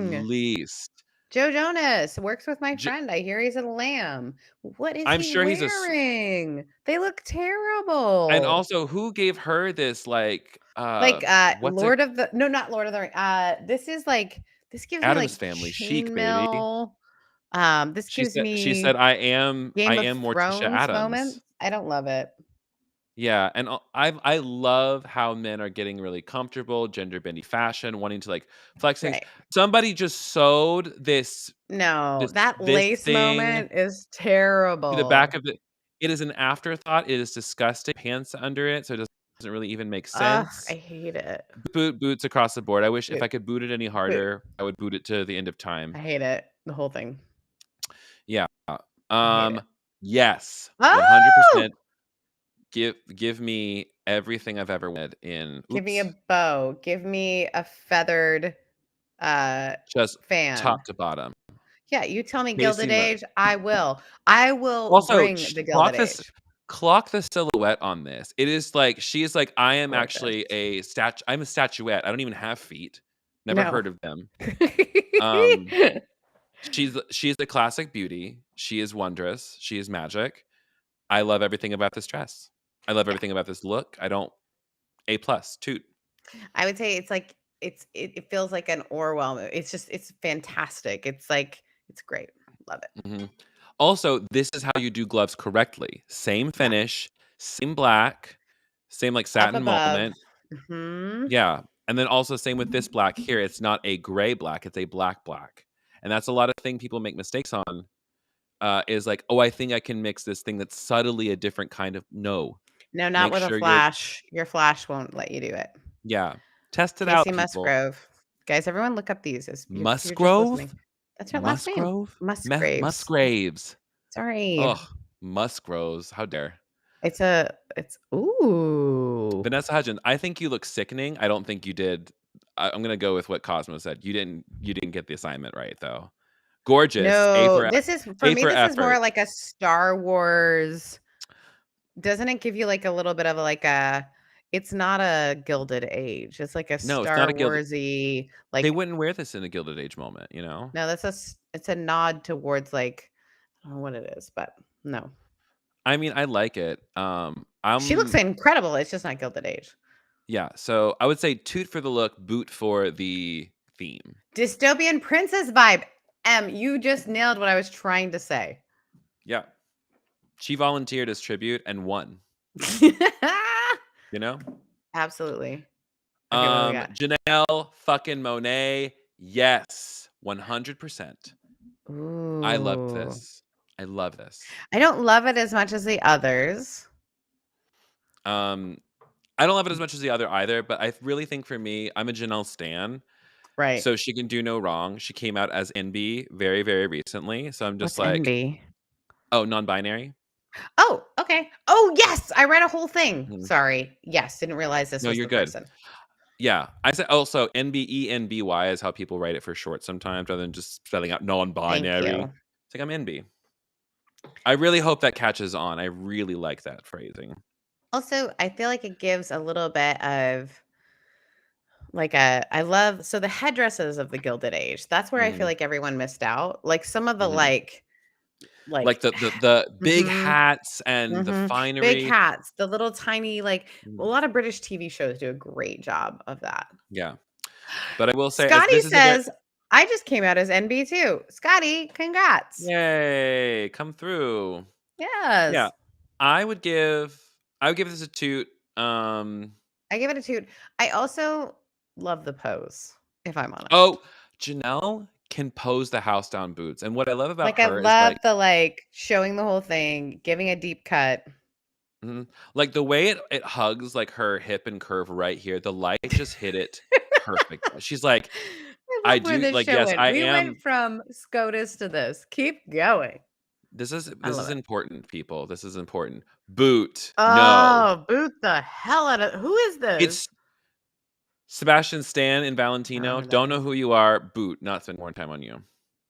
[SPEAKER 2] doing?
[SPEAKER 1] least.
[SPEAKER 2] Joe Jonas works with my
[SPEAKER 1] J-
[SPEAKER 2] friend. I hear he's a lamb. What is
[SPEAKER 1] I'm
[SPEAKER 2] he
[SPEAKER 1] sure
[SPEAKER 2] wearing? They look
[SPEAKER 1] and
[SPEAKER 2] terrible.
[SPEAKER 1] also who gave her this like
[SPEAKER 2] Like
[SPEAKER 1] what's it
[SPEAKER 2] Not Lord of the Ring. This is like this gives me
[SPEAKER 1] Adam's
[SPEAKER 2] like
[SPEAKER 1] family chic, baby.
[SPEAKER 2] chainmail. This gives
[SPEAKER 1] She said
[SPEAKER 2] me
[SPEAKER 1] I
[SPEAKER 2] Game of
[SPEAKER 1] am Morticia
[SPEAKER 2] Thrones
[SPEAKER 1] Adams.
[SPEAKER 2] moments. I don't love it.
[SPEAKER 1] Yeah, and I love how men are getting really comfortable, gender bendy fashion, wanting to like flex things.
[SPEAKER 2] Right.
[SPEAKER 1] Somebody just sewed
[SPEAKER 2] No,
[SPEAKER 1] this
[SPEAKER 2] that
[SPEAKER 1] this
[SPEAKER 2] lace
[SPEAKER 1] thing
[SPEAKER 2] moment is
[SPEAKER 1] to the back
[SPEAKER 2] terrible.
[SPEAKER 1] of it. It is an afterthought. It is disgusting. Pants under it, so it doesn't really even make
[SPEAKER 2] Ugh, I
[SPEAKER 1] sense.
[SPEAKER 2] hate it.
[SPEAKER 1] Boots across the board. I wish if
[SPEAKER 2] Boot,
[SPEAKER 1] I could boot it any
[SPEAKER 2] boot.
[SPEAKER 1] harder, I would boot it to the end of
[SPEAKER 2] I
[SPEAKER 1] time.
[SPEAKER 2] hate it. The whole thing.
[SPEAKER 1] Yeah.
[SPEAKER 2] I hate it.
[SPEAKER 1] Yes,
[SPEAKER 2] Oh!
[SPEAKER 1] 100%. Give me everything I've ever wanted in
[SPEAKER 2] Give me a
[SPEAKER 1] oops,
[SPEAKER 2] bow. Give me a feathered uh
[SPEAKER 1] just top
[SPEAKER 2] fan.
[SPEAKER 1] to bottom.
[SPEAKER 2] Yeah, you tell me Gilded
[SPEAKER 1] Casing the
[SPEAKER 2] Age, I will. I will
[SPEAKER 1] also,
[SPEAKER 2] bring the Gilded
[SPEAKER 1] clock
[SPEAKER 2] Age.
[SPEAKER 1] the silhouette on this. It is like she is like, "I am
[SPEAKER 2] Gorgeous.
[SPEAKER 1] actually I'm a statuette. I don't even have feet. Never
[SPEAKER 2] No.
[SPEAKER 1] heard of them." Um, she's a classic beauty. She is wondrous. She is magic. I love everything about this dress. I love
[SPEAKER 2] Yeah.
[SPEAKER 1] everything about this look. I don't A plus, toot.
[SPEAKER 2] I would say it's like it feels like an Orwell movie. It's fantastic. It's like it's great. Love it.
[SPEAKER 1] Mhm. Also, this is how you do gloves correctly. Same
[SPEAKER 2] Yeah.
[SPEAKER 1] finish, same black, same like
[SPEAKER 2] Up
[SPEAKER 1] satin
[SPEAKER 2] above.
[SPEAKER 1] moment.
[SPEAKER 2] Mhm.
[SPEAKER 1] Yeah, and then also same with this black here, it's not a gray black, it's a black black, and that's a lot of thing people make mistakes on, is like, "Oh, I think I can mix this thing that's subtly a different kind of" no.
[SPEAKER 2] No, not
[SPEAKER 1] Make
[SPEAKER 2] with a
[SPEAKER 1] sure you're
[SPEAKER 2] flash. Your flash won't let you do it.
[SPEAKER 1] yeah. Test it
[SPEAKER 2] Casey
[SPEAKER 1] out, people.
[SPEAKER 2] Musgrove. Guys, everyone look up these as if you're just listening.
[SPEAKER 1] Musgrove?
[SPEAKER 2] That's her last name.
[SPEAKER 1] Musgrove?
[SPEAKER 2] Musgraves.
[SPEAKER 1] Musgraves.
[SPEAKER 2] Sorry.
[SPEAKER 1] Ugh, Musgroves, how dare.
[SPEAKER 2] It's ooh.
[SPEAKER 1] Vanessa Hudgens, I think you look sickening. I don't think you did. I'm gonna go with what Cosmo said. You didn't get the assignment right though. Gorgeous.
[SPEAKER 2] No, this is for
[SPEAKER 1] A
[SPEAKER 2] me,
[SPEAKER 1] for
[SPEAKER 2] this is more
[SPEAKER 1] effort.
[SPEAKER 2] like a Star Wars. Doesn't it give you like a little bit of like a it's not a Gilded Age. It's like a
[SPEAKER 1] No, it's not
[SPEAKER 2] Star
[SPEAKER 1] a gilded.
[SPEAKER 2] Warsy
[SPEAKER 1] They
[SPEAKER 2] like
[SPEAKER 1] wouldn't wear this in a Gilded Age moment, you know.
[SPEAKER 2] no, it's a nod towards like I don't know what it is, but no.
[SPEAKER 1] I mean, I like it.
[SPEAKER 2] She looks incredible. It's just not Gilded Age.
[SPEAKER 1] Yeah. So I would say toot for the look, boot for the theme.
[SPEAKER 2] Dystopian princess vibe. You just nailed what I was trying to say.
[SPEAKER 1] Yeah. She volunteered as tribute and won. You know.
[SPEAKER 2] Absolutely. Okay, what do we got?
[SPEAKER 1] Janelle fucking Monet. Yes, 100%. I love
[SPEAKER 2] Ooh.
[SPEAKER 1] this. I love this.
[SPEAKER 2] I don't love it as much as the others.
[SPEAKER 1] I don't love it as much as the other either, but I really think for me, I'm a Janelle stan.
[SPEAKER 2] Right.
[SPEAKER 1] so she can do no wrong. She came out as NB very, very recently, so I'm just
[SPEAKER 2] What's
[SPEAKER 1] like,
[SPEAKER 2] NB?
[SPEAKER 1] "Oh, non-binary?"
[SPEAKER 2] Oh, okay. Oh, yes! I read a whole thing.
[SPEAKER 1] Mhm.
[SPEAKER 2] Sorry. Yes, didn't realize this
[SPEAKER 1] No,
[SPEAKER 2] was
[SPEAKER 1] you're
[SPEAKER 2] the
[SPEAKER 1] good.
[SPEAKER 2] person.
[SPEAKER 1] Yeah. I said also NBENBY is how people write it for short sometimes rather than just spelling out
[SPEAKER 2] Thank
[SPEAKER 1] non-binary.
[SPEAKER 2] you.
[SPEAKER 1] It's like, "I'm NB." I really hope that catches on. I really like that phrasing.
[SPEAKER 2] Also, I feel like it gives a little bit of like a I love so the headdresses of the Gilded Age, that's where I feel
[SPEAKER 1] Mhm,
[SPEAKER 2] like everyone missed out. Like some of the
[SPEAKER 1] mhm.
[SPEAKER 2] like
[SPEAKER 1] Like the big
[SPEAKER 2] mhm,
[SPEAKER 1] hats and the
[SPEAKER 2] mhm. Big
[SPEAKER 1] finery.
[SPEAKER 2] hats, the little tiny like a
[SPEAKER 1] Mhm.
[SPEAKER 2] lot of British TV shows do a great job of that.
[SPEAKER 1] Yeah. But I will say as
[SPEAKER 2] Scotty
[SPEAKER 1] this is a very
[SPEAKER 2] says, "I just came out as NB too." Scotty, congrats.
[SPEAKER 1] yay, come through. Yeah.
[SPEAKER 2] Yes.
[SPEAKER 1] I would give I would give this a toot.
[SPEAKER 2] I give it a toot. I also love the pose, if I'm honest.
[SPEAKER 1] Oh, Janelle can pose the house down boots, and what I love about
[SPEAKER 2] Like, I
[SPEAKER 1] her is,
[SPEAKER 2] love
[SPEAKER 1] like
[SPEAKER 2] the, showing the whole thing, giving a deep cut.
[SPEAKER 1] mhm, like, the way it hugs, like, her hip and curve right here, the light just hit it perfect. She's like,
[SPEAKER 2] I
[SPEAKER 1] "I
[SPEAKER 2] love where
[SPEAKER 1] do"
[SPEAKER 2] this
[SPEAKER 1] like,
[SPEAKER 2] show
[SPEAKER 1] "Yes,
[SPEAKER 2] went.
[SPEAKER 1] I
[SPEAKER 2] We went
[SPEAKER 1] am."
[SPEAKER 2] from SCOTUS to this. Keep going. I
[SPEAKER 1] This
[SPEAKER 2] love
[SPEAKER 1] is
[SPEAKER 2] it.
[SPEAKER 1] important, people, this is important. Boot, no.
[SPEAKER 2] Oh, boot the hell out of who is this?
[SPEAKER 1] It's Sebastian Stan and
[SPEAKER 2] I don't know
[SPEAKER 1] Valentino.
[SPEAKER 2] who that
[SPEAKER 1] Don't know
[SPEAKER 2] is.
[SPEAKER 1] who you are, boot, not spend more time on you.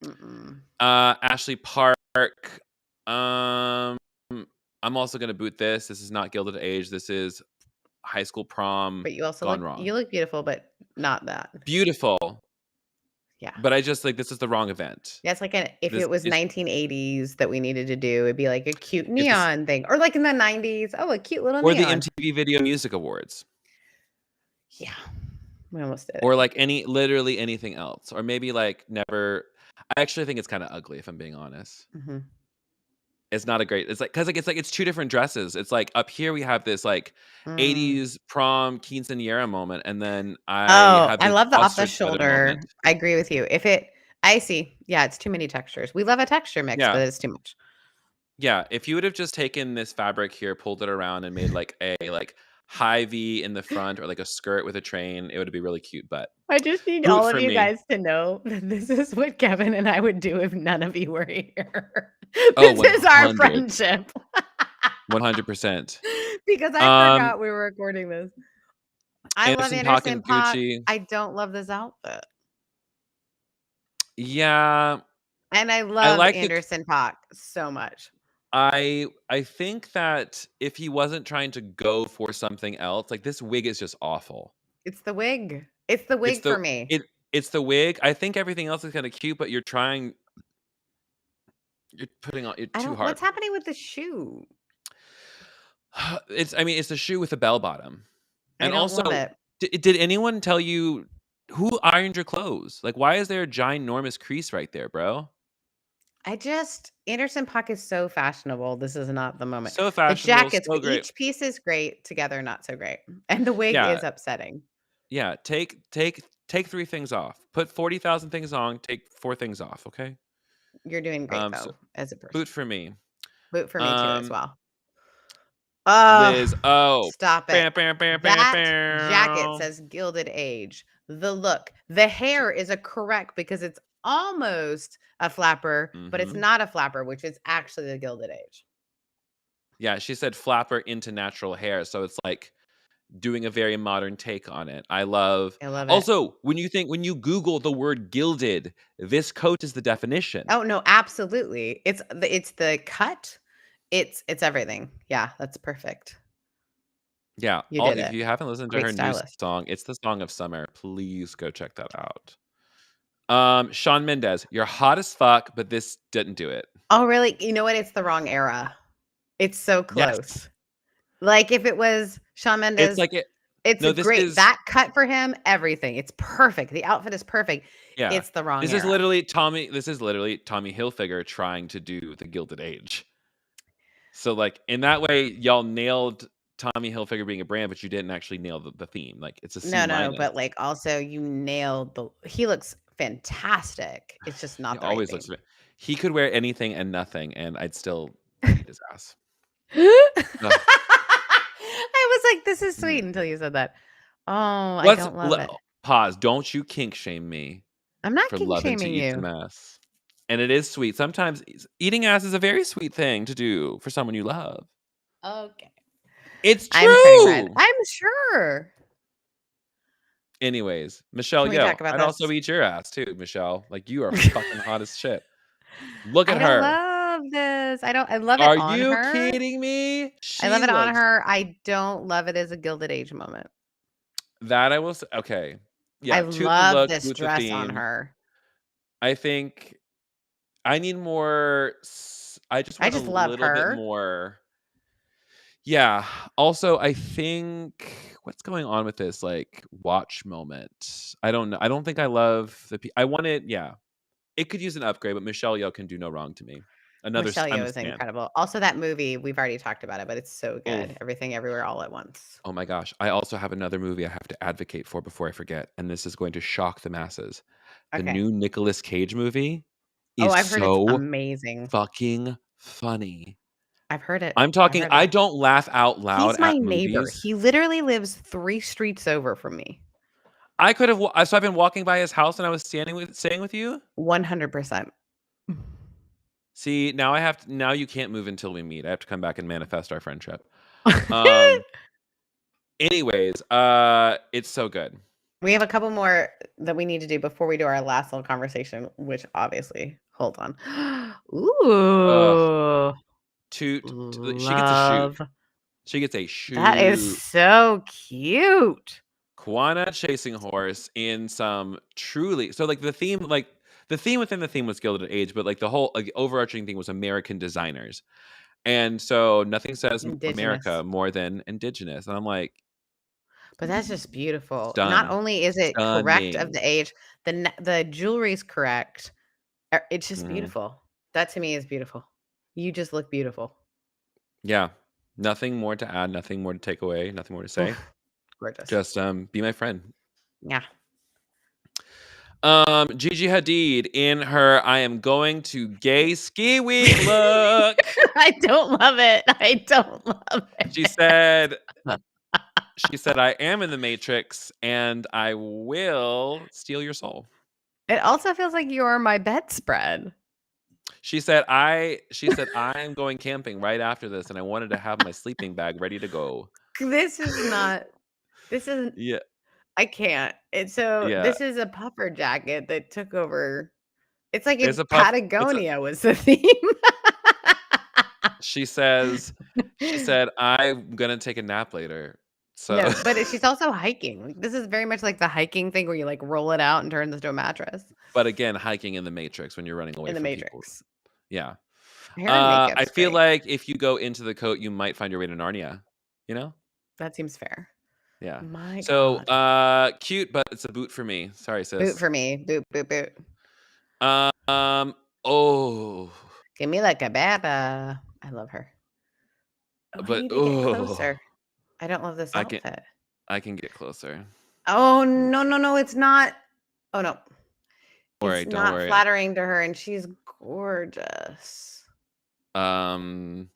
[SPEAKER 2] Mm-mm.
[SPEAKER 1] Ashley Park, um, I'm also gonna boot this. This is not Gilded Age, this is High School Prom
[SPEAKER 2] But you also
[SPEAKER 1] gone
[SPEAKER 2] you
[SPEAKER 1] wrong.
[SPEAKER 2] look beautiful, but not that.
[SPEAKER 1] Beautiful,
[SPEAKER 2] Yeah.
[SPEAKER 1] but I just like, this is the wrong event.
[SPEAKER 2] Yeah, it's like if
[SPEAKER 1] This
[SPEAKER 2] it was
[SPEAKER 1] is
[SPEAKER 2] 1980s that we needed to do, it'd be like a cute
[SPEAKER 1] it's this
[SPEAKER 2] neon thing, or like in the 90s, oh, a cute little
[SPEAKER 1] or the
[SPEAKER 2] neon.
[SPEAKER 1] MTV Video Music Awards,
[SPEAKER 2] Yeah, we almost did
[SPEAKER 1] or,
[SPEAKER 2] it.
[SPEAKER 1] like, literally anything else, or maybe, like, never I actually think it's kinda ugly, if I'm being honest.
[SPEAKER 2] Mhm.
[SPEAKER 1] It's not a great it's like 'cause, like, it's 2 different dresses. It's like, up here, we have this, like,
[SPEAKER 2] Mm.
[SPEAKER 1] 80s prom quinceañera moment, and then I
[SPEAKER 2] Oh,
[SPEAKER 1] have
[SPEAKER 2] I
[SPEAKER 1] this
[SPEAKER 2] love the off the
[SPEAKER 1] ostrich feather moment.
[SPEAKER 2] shoulder. I agree with you. I see. Yeah, it's too many textures. We love a texture mix,
[SPEAKER 1] Yeah.
[SPEAKER 2] but it's too much.
[SPEAKER 1] Yeah, if you would've just taken this fabric here, pulled it around, and made, like, a, like, high V in the front or, like, a skirt with a train, it would be really cute, but
[SPEAKER 2] I just need
[SPEAKER 1] boot
[SPEAKER 2] all of
[SPEAKER 1] for
[SPEAKER 2] you
[SPEAKER 1] me.
[SPEAKER 2] guys to know that this is what Kevin and I would do if none of you were here.
[SPEAKER 1] Oh,
[SPEAKER 2] This is our
[SPEAKER 1] 100.
[SPEAKER 2] friendship.
[SPEAKER 1] 100%.
[SPEAKER 2] Because I
[SPEAKER 1] Um,
[SPEAKER 2] forgot we were recording this. I love
[SPEAKER 1] Anderson .Paak
[SPEAKER 2] Anderson
[SPEAKER 1] and
[SPEAKER 2] .Paak.
[SPEAKER 1] Gucci.
[SPEAKER 2] I don't love this outfit.
[SPEAKER 1] Yeah,
[SPEAKER 2] And I
[SPEAKER 1] I
[SPEAKER 2] love
[SPEAKER 1] like the
[SPEAKER 2] Anderson .Paak so much.
[SPEAKER 1] I think that if he wasn't trying to go for something else, like, this wig is just awful.
[SPEAKER 2] It's the wig. It's the
[SPEAKER 1] It's
[SPEAKER 2] wig
[SPEAKER 1] the
[SPEAKER 2] for me.
[SPEAKER 1] it it's the wig. I think everything else is kinda cute, but you're putting on it
[SPEAKER 2] I
[SPEAKER 1] too
[SPEAKER 2] don't
[SPEAKER 1] hard.
[SPEAKER 2] what's happening with the shoe?
[SPEAKER 1] I mean, it's the shoe with the bell bottom.
[SPEAKER 2] I
[SPEAKER 1] And
[SPEAKER 2] don't
[SPEAKER 1] also,
[SPEAKER 2] love it.
[SPEAKER 1] did anyone tell you who ironed your clothes? Like, why is there a ginormous crease right there, bro?
[SPEAKER 2] Anderson .Paak is so fashionable. This is not the moment.
[SPEAKER 1] So
[SPEAKER 2] The
[SPEAKER 1] fashionable,
[SPEAKER 2] jackets,
[SPEAKER 1] so
[SPEAKER 2] but
[SPEAKER 1] great.
[SPEAKER 2] each piece is great, together not so great. And the wig
[SPEAKER 1] Yeah,
[SPEAKER 2] is upsetting.
[SPEAKER 1] yeah, take 3 things off. Put 40,000 things on, take 4 things off, okay?
[SPEAKER 2] You're doing great
[SPEAKER 1] So
[SPEAKER 2] though, as a
[SPEAKER 1] boot
[SPEAKER 2] person.
[SPEAKER 1] for me.
[SPEAKER 2] Boot for me too as
[SPEAKER 1] Um,
[SPEAKER 2] well. Oh,
[SPEAKER 1] Liz, oh,
[SPEAKER 2] stop it.
[SPEAKER 1] bam, bam, bam, bam,
[SPEAKER 2] That jacket
[SPEAKER 1] bam.
[SPEAKER 2] says Gilded Age. The look, the hair is a correct because it's almost a flapper, but it's
[SPEAKER 1] Mhm.
[SPEAKER 2] not a flapper, which is actually the Gilded Age.
[SPEAKER 1] Yeah, she said flapper into natural hair, so it's like doing a very modern take on it. I love
[SPEAKER 2] I love it.
[SPEAKER 1] also, when you Google the word gilded, this coat is the definition.
[SPEAKER 2] Oh no, absolutely. It's the cut. It's everything. Yeah, that's perfect.
[SPEAKER 1] Yeah,
[SPEAKER 2] You
[SPEAKER 1] all
[SPEAKER 2] did
[SPEAKER 1] if
[SPEAKER 2] it.
[SPEAKER 1] you haven't listened to
[SPEAKER 2] Great
[SPEAKER 1] her new
[SPEAKER 2] stylist.
[SPEAKER 1] song, it's the song of summer. Please go check that out. Shawn Mendes, you're hot as fuck, but this didn't do it.
[SPEAKER 2] Oh, really? You know what? It's the wrong era. It's so
[SPEAKER 1] Yes.
[SPEAKER 2] close. Like if it was Shawn
[SPEAKER 1] It's
[SPEAKER 2] Mendes,
[SPEAKER 1] like it
[SPEAKER 2] it's a
[SPEAKER 1] no, this
[SPEAKER 2] great
[SPEAKER 1] is
[SPEAKER 2] that cut for him, everything. It's perfect. The outfit is perfect.
[SPEAKER 1] yeah.
[SPEAKER 2] It's the wrong era.
[SPEAKER 1] This is literally Tommy Hilfiger trying to do the Gilded Age. So, like, in that way, y'all nailed Tommy Hilfiger being a brand, but you didn't actually nail the theme. Like, it's a C
[SPEAKER 2] No, no,
[SPEAKER 1] minus.
[SPEAKER 2] but like also you nailed the he looks fantastic. It's just
[SPEAKER 1] He
[SPEAKER 2] not the right
[SPEAKER 1] always looks
[SPEAKER 2] theme.
[SPEAKER 1] ve he could wear anything and nothing, and I'd still eat his ass. Ugh.
[SPEAKER 2] I was like, this is
[SPEAKER 1] Mhm.
[SPEAKER 2] sweet until you said that. Oh, I
[SPEAKER 1] Let's
[SPEAKER 2] don't love
[SPEAKER 1] le
[SPEAKER 2] it.
[SPEAKER 1] Pause. Don't you kink shame me
[SPEAKER 2] I'm not
[SPEAKER 1] for
[SPEAKER 2] kink
[SPEAKER 1] loving to
[SPEAKER 2] shaming
[SPEAKER 1] eat
[SPEAKER 2] you.
[SPEAKER 1] some ass. And it is sweet. Sometimes eating ass is a very sweet thing to do for someone you love.
[SPEAKER 2] Okay.
[SPEAKER 1] It's
[SPEAKER 2] I'm turning red.
[SPEAKER 1] true.
[SPEAKER 2] I'm sure.
[SPEAKER 1] Anyways, Michelle
[SPEAKER 2] Can we talk
[SPEAKER 1] Yeoh,
[SPEAKER 2] about
[SPEAKER 1] I'd also
[SPEAKER 2] this?
[SPEAKER 1] eat your ass too, Michelle. Like, you are fucking hot as shit. Look
[SPEAKER 2] I
[SPEAKER 1] at
[SPEAKER 2] don't
[SPEAKER 1] her.
[SPEAKER 2] love this. I love it
[SPEAKER 1] Are
[SPEAKER 2] on
[SPEAKER 1] you
[SPEAKER 2] her.
[SPEAKER 1] kidding me?
[SPEAKER 2] I love
[SPEAKER 1] She
[SPEAKER 2] it on
[SPEAKER 1] looks
[SPEAKER 2] her. I don't love it as a Gilded Age moment.
[SPEAKER 1] that I will say. Okay.
[SPEAKER 2] I
[SPEAKER 1] Yeah, toot the
[SPEAKER 2] love
[SPEAKER 1] look,
[SPEAKER 2] this
[SPEAKER 1] toot the
[SPEAKER 2] dress on
[SPEAKER 1] theme.
[SPEAKER 2] her.
[SPEAKER 1] I think I need more. I just
[SPEAKER 2] I
[SPEAKER 1] want a
[SPEAKER 2] just love
[SPEAKER 1] little bit
[SPEAKER 2] her.
[SPEAKER 1] more. Yeah. Also, I think what's going on with this like watch moment. I don't know. I don't think I love the. I want it. Yeah, it could use an upgrade, but Michelle Yeoh can do no wrong to me.
[SPEAKER 2] Michelle
[SPEAKER 1] I'm
[SPEAKER 2] Yeoh
[SPEAKER 1] a
[SPEAKER 2] is
[SPEAKER 1] stan.
[SPEAKER 2] incredible. Also, that movie, we've already talked about it, but it's so
[SPEAKER 1] Oh,
[SPEAKER 2] good. Everything Everywhere All at Once.
[SPEAKER 1] oh my gosh! I also have another movie I have to advocate for before I forget, and this is going to shock the masses. The
[SPEAKER 2] Okay.
[SPEAKER 1] new Nicolas Cage movie
[SPEAKER 2] Oh,
[SPEAKER 1] is
[SPEAKER 2] I've heard it's
[SPEAKER 1] so
[SPEAKER 2] amazing.
[SPEAKER 1] fucking funny.
[SPEAKER 2] I've heard it.
[SPEAKER 1] I'm
[SPEAKER 2] I've
[SPEAKER 1] talking.
[SPEAKER 2] heard
[SPEAKER 1] I
[SPEAKER 2] that.
[SPEAKER 1] don't laugh out loud
[SPEAKER 2] He's my
[SPEAKER 1] at
[SPEAKER 2] neighbor.
[SPEAKER 1] movies.
[SPEAKER 2] He literally lives 3 streets over from me.
[SPEAKER 1] I could have. So I've been walking by his house, and I was staying with you.
[SPEAKER 2] 100%.
[SPEAKER 1] See, now I have to, now you can't move until we meet. I have to come back and manifest our friendship. Um Anyways, it's so good.
[SPEAKER 2] We have a couple more that we need to do before we do our last little conversation, which obviously, hold on.
[SPEAKER 1] Ugh.
[SPEAKER 2] Ooh,
[SPEAKER 1] She gets a shoot.
[SPEAKER 2] love.
[SPEAKER 1] She gets a
[SPEAKER 2] That is
[SPEAKER 1] shoot.
[SPEAKER 2] so cute.
[SPEAKER 1] Quanah chasing horse in some truly so like the theme within the theme was Gilded Age, but like the whole like, overarching thing was American designers. And so nothing says America
[SPEAKER 2] Indigenous.
[SPEAKER 1] more than indigenous. And I'm like,
[SPEAKER 2] But that's just beautiful. Not
[SPEAKER 1] stunned.
[SPEAKER 2] only is it correct of
[SPEAKER 1] Stunning.
[SPEAKER 2] the age, the jewelry's correct. It's just
[SPEAKER 1] Mm.
[SPEAKER 2] beautiful. That to me is beautiful. You just look beautiful.
[SPEAKER 1] Yeah. Nothing more to add, nothing more to take away, nothing more to say.
[SPEAKER 2] Oof, gorgeous.
[SPEAKER 1] Just be my friend.
[SPEAKER 2] Yeah.
[SPEAKER 1] Gigi Hadid in her I am going to gay ski week look.
[SPEAKER 2] I don't love it. I don't love
[SPEAKER 1] She
[SPEAKER 2] it.
[SPEAKER 1] said I am in the Matrix and I will steal your soul.
[SPEAKER 2] It also feels like you're my bedspread.
[SPEAKER 1] She said I'm going camping right after this and I wanted to have my sleeping bag ready to go.
[SPEAKER 2] This isn't
[SPEAKER 1] Yeah.
[SPEAKER 2] I can't.
[SPEAKER 1] Yeah.
[SPEAKER 2] This is a puffer jacket that took over. It's like
[SPEAKER 1] It's
[SPEAKER 2] if
[SPEAKER 1] a puff it's a
[SPEAKER 2] Patagonia was the theme.
[SPEAKER 1] she said I'm going to take a nap later. So
[SPEAKER 2] No, but she's also hiking. Like, this is very much like the hiking thing where you like roll it out and turn this into a mattress
[SPEAKER 1] but again, hiking in the Matrix when you're running away
[SPEAKER 2] in the
[SPEAKER 1] from people.
[SPEAKER 2] Matrix.
[SPEAKER 1] Yeah.
[SPEAKER 2] Hair and
[SPEAKER 1] I
[SPEAKER 2] makeup's
[SPEAKER 1] feel
[SPEAKER 2] great.
[SPEAKER 1] like if you go into the coat, you might find your way to Narnia, you know?
[SPEAKER 2] That seems fair.
[SPEAKER 1] Yeah.
[SPEAKER 2] My
[SPEAKER 1] So,
[SPEAKER 2] God.
[SPEAKER 1] cute, but it's a boot for me. Sorry,
[SPEAKER 2] Boot
[SPEAKER 1] sis.
[SPEAKER 2] for me. Boot, boot, boot.
[SPEAKER 1] Oh,
[SPEAKER 2] Give me like a baba. I love her. Oh, I
[SPEAKER 1] but
[SPEAKER 2] need to get
[SPEAKER 1] oh,
[SPEAKER 2] closer. I don't love this
[SPEAKER 1] I can
[SPEAKER 2] outfit.
[SPEAKER 1] I can get closer.
[SPEAKER 2] Oh, no, no, no, it's not. Oh, no.
[SPEAKER 1] Don't
[SPEAKER 2] It's
[SPEAKER 1] worry, don't
[SPEAKER 2] not
[SPEAKER 1] worry.
[SPEAKER 2] flattering to her, and she's gorgeous.
[SPEAKER 1] Um,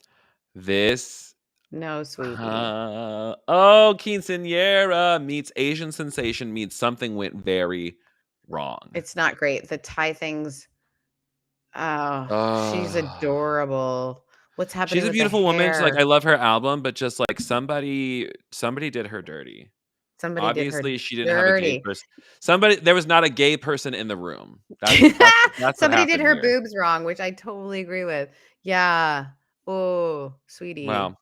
[SPEAKER 1] this,
[SPEAKER 2] No, sweetie.
[SPEAKER 1] oh, quinceañera meets Asian sensation meets something went very wrong.
[SPEAKER 2] It's not great. The tie things. Oh, she's
[SPEAKER 1] Oh.
[SPEAKER 2] adorable. What's
[SPEAKER 1] She's
[SPEAKER 2] happening
[SPEAKER 1] a
[SPEAKER 2] with the
[SPEAKER 1] beautiful woman. She's like,
[SPEAKER 2] hair?
[SPEAKER 1] I love her album, but just like somebody did her dirty.
[SPEAKER 2] Somebody did her
[SPEAKER 1] Obviously, she didn't have a gay
[SPEAKER 2] dirty.
[SPEAKER 1] person. There was not a gay person in the room. That's what
[SPEAKER 2] Somebody did
[SPEAKER 1] happened
[SPEAKER 2] her
[SPEAKER 1] here.
[SPEAKER 2] boobs wrong, which I totally agree with. Yeah. Oh,
[SPEAKER 1] Wow.
[SPEAKER 2] sweetie.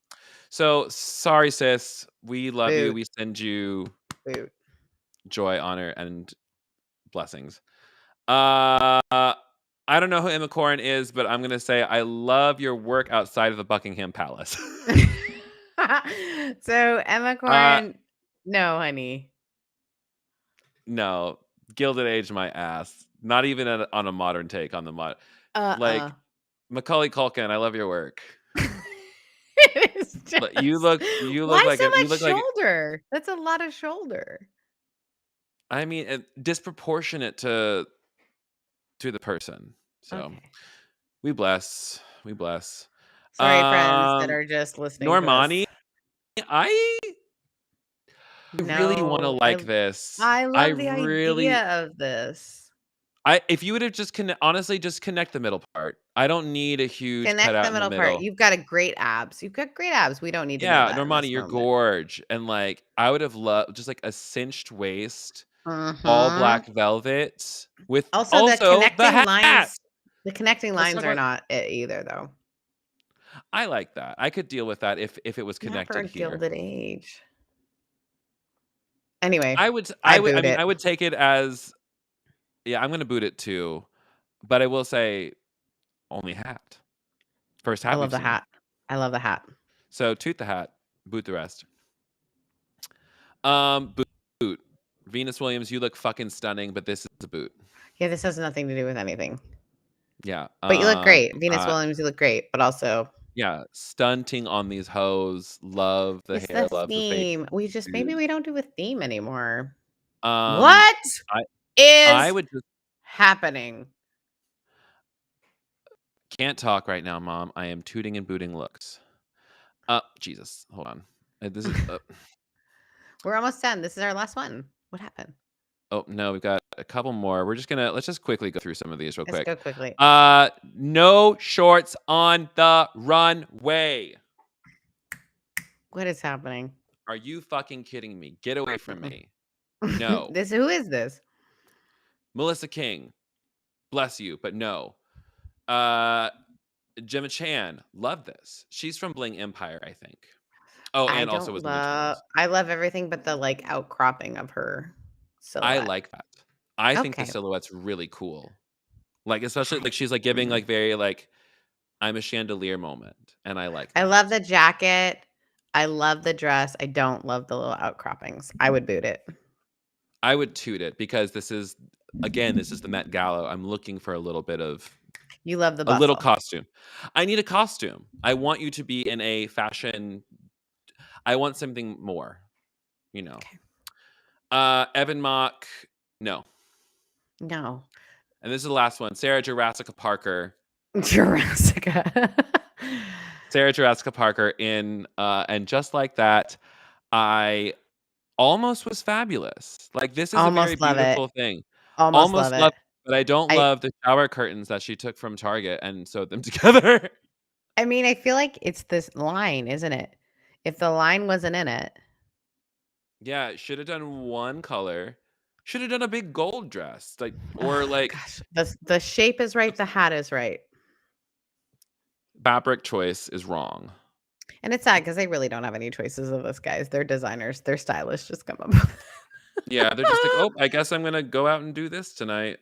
[SPEAKER 1] So sorry, sis. We love you.
[SPEAKER 2] Boot,
[SPEAKER 1] We send you
[SPEAKER 2] boot.
[SPEAKER 1] joy, honor, and blessings. I don't know who Emma Corrin is, but I'm gonna say I love your work outside of the Buckingham Palace.
[SPEAKER 2] So Emma
[SPEAKER 1] uh
[SPEAKER 2] Corrin, no, honey.
[SPEAKER 1] no, Gilded Age my ass. Not even on a modern take on the
[SPEAKER 2] Uh-uh.
[SPEAKER 1] like Macaulay Culkin. I love your work.
[SPEAKER 2] It is
[SPEAKER 1] But
[SPEAKER 2] just
[SPEAKER 1] you look
[SPEAKER 2] why
[SPEAKER 1] like
[SPEAKER 2] so
[SPEAKER 1] you
[SPEAKER 2] much
[SPEAKER 1] look like
[SPEAKER 2] shoulder? That's a lot of shoulder.
[SPEAKER 1] I mean disproportionate to the person. So
[SPEAKER 2] Okay.
[SPEAKER 1] we bless. We bless.
[SPEAKER 2] Sorry, friends that
[SPEAKER 1] Um
[SPEAKER 2] are just listening to us.
[SPEAKER 1] Normani, I really wanna
[SPEAKER 2] No,
[SPEAKER 1] like this.
[SPEAKER 2] I
[SPEAKER 1] I
[SPEAKER 2] love the
[SPEAKER 1] really
[SPEAKER 2] idea of this.
[SPEAKER 1] if you would have just honestly, just connect the middle part. I don't need a huge
[SPEAKER 2] Connect
[SPEAKER 1] cutout
[SPEAKER 2] the
[SPEAKER 1] in the
[SPEAKER 2] middle part.
[SPEAKER 1] middle.
[SPEAKER 2] You've got a great abs. You've got great abs. We don't need to know
[SPEAKER 1] Yeah,
[SPEAKER 2] that in
[SPEAKER 1] Normani,
[SPEAKER 2] this
[SPEAKER 1] you're
[SPEAKER 2] moment.
[SPEAKER 1] gorge, and, like, I would have loved just, like, a cinched waist, all
[SPEAKER 2] Mhm.
[SPEAKER 1] black velvet with
[SPEAKER 2] Also,
[SPEAKER 1] also the hat!
[SPEAKER 2] the connecting
[SPEAKER 1] Let's talk
[SPEAKER 2] lines are
[SPEAKER 1] about
[SPEAKER 2] not it either, though.
[SPEAKER 1] I like that. I could deal with that if it was
[SPEAKER 2] Not for
[SPEAKER 1] connected
[SPEAKER 2] a
[SPEAKER 1] here.
[SPEAKER 2] Gilded Age. Anyway,
[SPEAKER 1] I would
[SPEAKER 2] I boot
[SPEAKER 1] I mean,
[SPEAKER 2] it.
[SPEAKER 1] I would take it as yeah, I'm gonna boot it too, but I will say only hat. First
[SPEAKER 2] I
[SPEAKER 1] hat
[SPEAKER 2] love
[SPEAKER 1] we've
[SPEAKER 2] the
[SPEAKER 1] seen.
[SPEAKER 2] hat. I love the hat.
[SPEAKER 1] So toot the hat, boot the rest. Boot. Boot. Venus Williams, you look fucking stunning, but this is a boot.
[SPEAKER 2] Yeah, this has nothing to do with anything.
[SPEAKER 1] Yeah.
[SPEAKER 2] But you look great. Venus Williams, you look great, but also
[SPEAKER 1] Yeah, stunting on these hoes. Love the
[SPEAKER 2] it's
[SPEAKER 1] hair,
[SPEAKER 2] the
[SPEAKER 1] love the face.
[SPEAKER 2] theme. Maybe we don't do a theme anymore.
[SPEAKER 1] Um,
[SPEAKER 2] What
[SPEAKER 1] I I
[SPEAKER 2] is
[SPEAKER 1] would just
[SPEAKER 2] happening?
[SPEAKER 1] can't talk right now, mom. I am tooting and booting looks. Jesus, hold on. This is
[SPEAKER 2] We're almost done. This is our last one. What happened?
[SPEAKER 1] oh no, we've got a couple more. Let's just quickly go through some of these real
[SPEAKER 2] Let's
[SPEAKER 1] quick.
[SPEAKER 2] go quickly.
[SPEAKER 1] No shorts on the runway.
[SPEAKER 2] What is happening?
[SPEAKER 1] Are you fucking kidding me? Get away from me. No.
[SPEAKER 2] Who is this?
[SPEAKER 1] Melissa King, bless you, but no. Uh, Gemma Chan, love this. She's from Bling Empire, I think. Oh, and also was in Eternals.
[SPEAKER 2] I love everything but the like outcropping of her
[SPEAKER 1] I
[SPEAKER 2] silhouette.
[SPEAKER 1] like that. I think the
[SPEAKER 2] Okay.
[SPEAKER 1] silhouette's really cool. Like, especially like she's like
[SPEAKER 2] Mm.
[SPEAKER 1] giving like very like I'm a chandelier moment, and I like
[SPEAKER 2] I
[SPEAKER 1] that.
[SPEAKER 2] love the jacket. I love the dress. I don't love the little outcroppings. I would boot it.
[SPEAKER 1] I would toot it because this is the Met Gala. I'm looking for a little bit of
[SPEAKER 2] You love the
[SPEAKER 1] a little
[SPEAKER 2] bustle.
[SPEAKER 1] costume. I need a costume. I want you to be in a fashion. I want something more, you know.
[SPEAKER 2] Okay.
[SPEAKER 1] Evan Mock, no.
[SPEAKER 2] No.
[SPEAKER 1] And this is the last one. Sarah Jurassica Parker.
[SPEAKER 2] Jurassica.
[SPEAKER 1] Sarah Jurassica Parker in and just like that, I almost was fabulous. Like this is a very
[SPEAKER 2] Almost love it.
[SPEAKER 1] beautiful thing.
[SPEAKER 2] Almost love
[SPEAKER 1] Almost love,
[SPEAKER 2] it.
[SPEAKER 1] but I don't
[SPEAKER 2] I
[SPEAKER 1] love the shower curtains that she took from Target and sewed them together.
[SPEAKER 2] I mean, I feel like it's this line, isn't it? If the line wasn't in it.
[SPEAKER 1] Yeah, should have done one color. Should have done a big gold dress, like or
[SPEAKER 2] Oh
[SPEAKER 1] like
[SPEAKER 2] gosh. The shape is right, the hat is right.
[SPEAKER 1] fabric choice is wrong.
[SPEAKER 2] And it's sad because they really don't have any choices of this, guys. They're designers, they're stylists, just come up.
[SPEAKER 1] Yeah, they're just like, oh, I guess I'm gonna go out and do this tonight.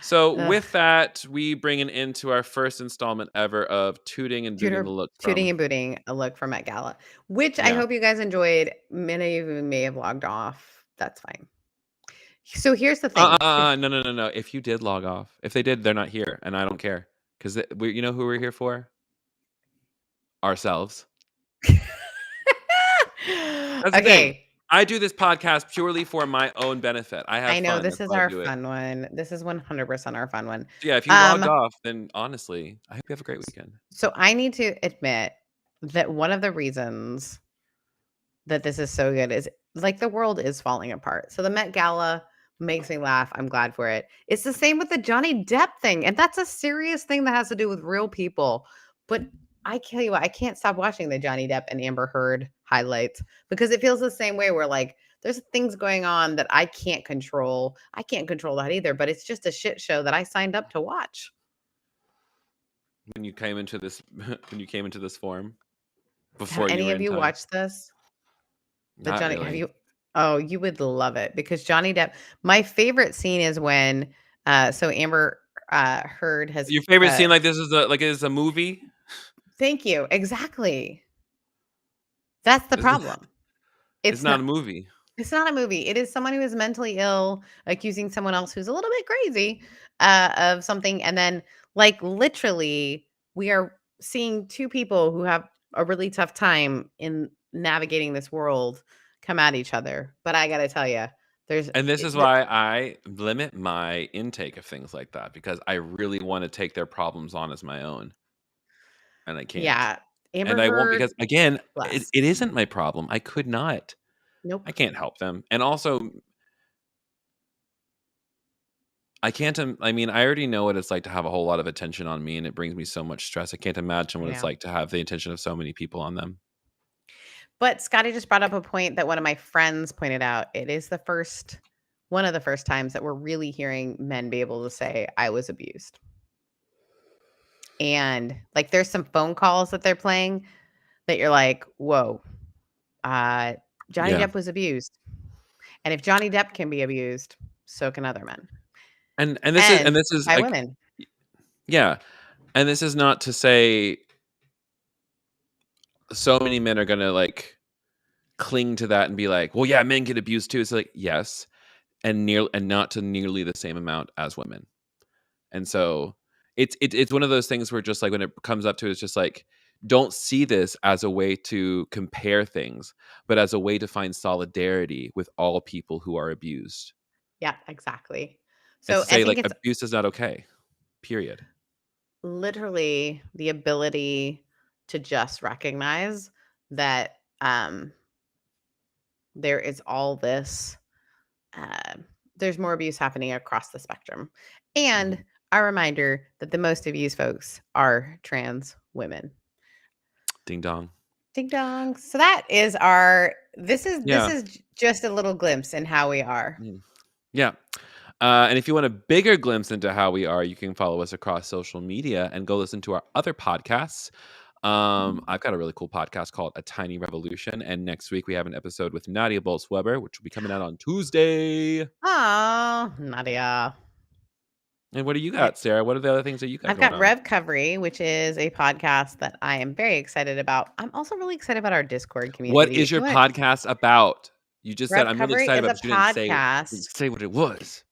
[SPEAKER 1] So
[SPEAKER 2] Ugh.
[SPEAKER 1] with that, we bring an end to our first installment ever of tooting and booting the look
[SPEAKER 2] Tooting
[SPEAKER 1] from
[SPEAKER 2] and booting a look from Met Gala, which I
[SPEAKER 1] yeah.
[SPEAKER 2] hope you guys enjoyed. Many of you may have logged off. That's fine. So here's the thing.
[SPEAKER 1] No. If you did log off, if they did, they're not here, and I don't care because we, you know, who we're here for? Ourselves. That's the thing.
[SPEAKER 2] Okay.
[SPEAKER 1] I do this podcast purely for my own benefit. I have
[SPEAKER 2] I know
[SPEAKER 1] fun.
[SPEAKER 2] this
[SPEAKER 1] That's
[SPEAKER 2] is
[SPEAKER 1] why I
[SPEAKER 2] our
[SPEAKER 1] do it.
[SPEAKER 2] fun one. This is 100% our fun one.
[SPEAKER 1] So yeah, if you logged off, then honestly, I hope you have a great weekend.
[SPEAKER 2] So I need to admit that one of the reasons that this is so good is like the world is falling apart. So the Met Gala makes me laugh. I'm glad for it. It's the same with the Johnny Depp thing. And that's a serious thing that has to do with real people. But I tell you what, I can't stop watching the Johnny Depp and Amber Heard highlights because it feels the same way where like there's things going on that I can't control. I can't control that either, but it's just a shit show that I signed up to watch.
[SPEAKER 1] When you came into this, when you came into this forum,
[SPEAKER 2] Have
[SPEAKER 1] before you
[SPEAKER 2] any
[SPEAKER 1] were
[SPEAKER 2] of
[SPEAKER 1] in
[SPEAKER 2] you
[SPEAKER 1] time,
[SPEAKER 2] watched this? The
[SPEAKER 1] not
[SPEAKER 2] Johnny, have
[SPEAKER 1] really.
[SPEAKER 2] you? Oh, you would love it because Johnny Depp. My favorite scene is when, so Amber Heard has.
[SPEAKER 1] Your favorite scene like this is a movie.
[SPEAKER 2] Thank you. Exactly. That's the problem.
[SPEAKER 1] It's
[SPEAKER 2] It's
[SPEAKER 1] not
[SPEAKER 2] not.
[SPEAKER 1] a movie.
[SPEAKER 2] It's not a movie. It is someone who is mentally ill accusing someone else who's a little bit crazy of something, and then like literally, we are seeing two people who have a really tough time in navigating this world come at each other. But I got to tell you, there's
[SPEAKER 1] And this is why I limit my intake of things like that because I really want to take their problems on as my own, and I can't.
[SPEAKER 2] yeah, Amber
[SPEAKER 1] And I won't
[SPEAKER 2] Heard.
[SPEAKER 1] because again,
[SPEAKER 2] Bless.
[SPEAKER 1] it isn't my problem. I could not.
[SPEAKER 2] Nope.
[SPEAKER 1] I can't help them. And also, I can't. I mean, I already know what it's like to have a whole lot of attention on me, and it brings me so much stress. I can't imagine
[SPEAKER 2] I
[SPEAKER 1] what it's
[SPEAKER 2] know.
[SPEAKER 1] like to have the attention of so many people on them.
[SPEAKER 2] But Scotty just brought up a point that one of my friends pointed out. It is one of the first times that we're really hearing men be able to say, I was abused. And like there's some phone calls that they're playing that you're like, whoa, Johnny
[SPEAKER 1] Yeah.
[SPEAKER 2] Depp was abused. And if Johnny Depp can be abused, so can other men.
[SPEAKER 1] And this is
[SPEAKER 2] And by
[SPEAKER 1] like,
[SPEAKER 2] women.
[SPEAKER 1] yeah. And this is not to say so many men are gonna like cling to that and be like, well, yeah, men get abused too. It's like, yes, and not to nearly the same amount as women. And so it's one of those things where just like when it comes up to it, it's just like, don't see this as a way to compare things, but as a way to find solidarity with all people who are abused.
[SPEAKER 2] Yeah, exactly.
[SPEAKER 1] And
[SPEAKER 2] So
[SPEAKER 1] to
[SPEAKER 2] I
[SPEAKER 1] say
[SPEAKER 2] think
[SPEAKER 1] like
[SPEAKER 2] it's
[SPEAKER 1] abuse is not okay. Period.
[SPEAKER 2] literally the ability to just recognize that there is all this uh, there's more abuse happening across the spectrum. And
[SPEAKER 1] Mhm.
[SPEAKER 2] a reminder that the most abused folks are trans women.
[SPEAKER 1] Ding dong.
[SPEAKER 2] Ding dong. So that is our this
[SPEAKER 1] Yeah.
[SPEAKER 2] is just a little glimpse in how we are.
[SPEAKER 1] Mm. Yeah. And if you want a bigger glimpse into how we are, you can follow us across social media and go listen to our other podcasts. I've got a really cool podcast called A Tiny Revolution. And next week we have an episode with Nadia Bolz-Weber, which will be coming out on Tuesday.
[SPEAKER 2] Oh, Nadia.
[SPEAKER 1] And what do you
[SPEAKER 2] I,
[SPEAKER 1] got, Sarah? What are the other things that you got
[SPEAKER 2] I've
[SPEAKER 1] going
[SPEAKER 2] got
[SPEAKER 1] on?
[SPEAKER 2] Rev Covery, which is a podcast that I am very excited about. I'm also really excited about our Discord
[SPEAKER 1] What
[SPEAKER 2] community.
[SPEAKER 1] is
[SPEAKER 2] If
[SPEAKER 1] your
[SPEAKER 2] you want,
[SPEAKER 1] podcast about? You just said
[SPEAKER 2] Rev
[SPEAKER 1] I'm really
[SPEAKER 2] Covery
[SPEAKER 1] excited
[SPEAKER 2] is
[SPEAKER 1] about,
[SPEAKER 2] a
[SPEAKER 1] it, but you didn't say
[SPEAKER 2] podcast.
[SPEAKER 1] what it was.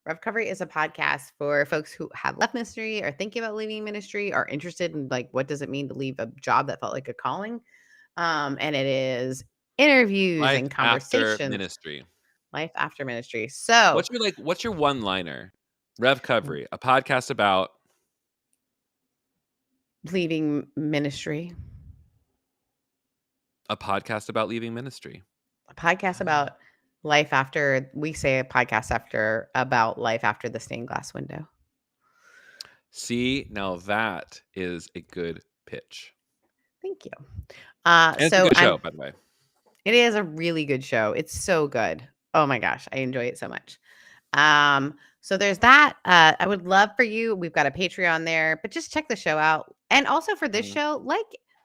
[SPEAKER 2] Rev Covery is a podcast for folks who have left ministry or thinking about leaving ministry or interested in like what does it mean to leave a job that felt like a calling. And it is interviews
[SPEAKER 1] Life
[SPEAKER 2] and
[SPEAKER 1] after
[SPEAKER 2] conversations,
[SPEAKER 1] ministry.
[SPEAKER 2] life after ministry. So
[SPEAKER 1] What's your one liner? Rev Covery, a podcast about
[SPEAKER 2] leaving ministry,
[SPEAKER 1] a podcast about leaving ministry.
[SPEAKER 2] a podcast about life after, we say a podcast after about life after the stained glass window.
[SPEAKER 1] See, now that is a good pitch.
[SPEAKER 2] Thank you.
[SPEAKER 1] And it's a
[SPEAKER 2] So
[SPEAKER 1] good show, by the way.
[SPEAKER 2] it is a really good show. It's so good. Oh my gosh, I enjoy it so much. So there's that. I would love for you. We've got a Patreon there, but just check the show out. And also for this
[SPEAKER 1] Mhm.
[SPEAKER 2] show,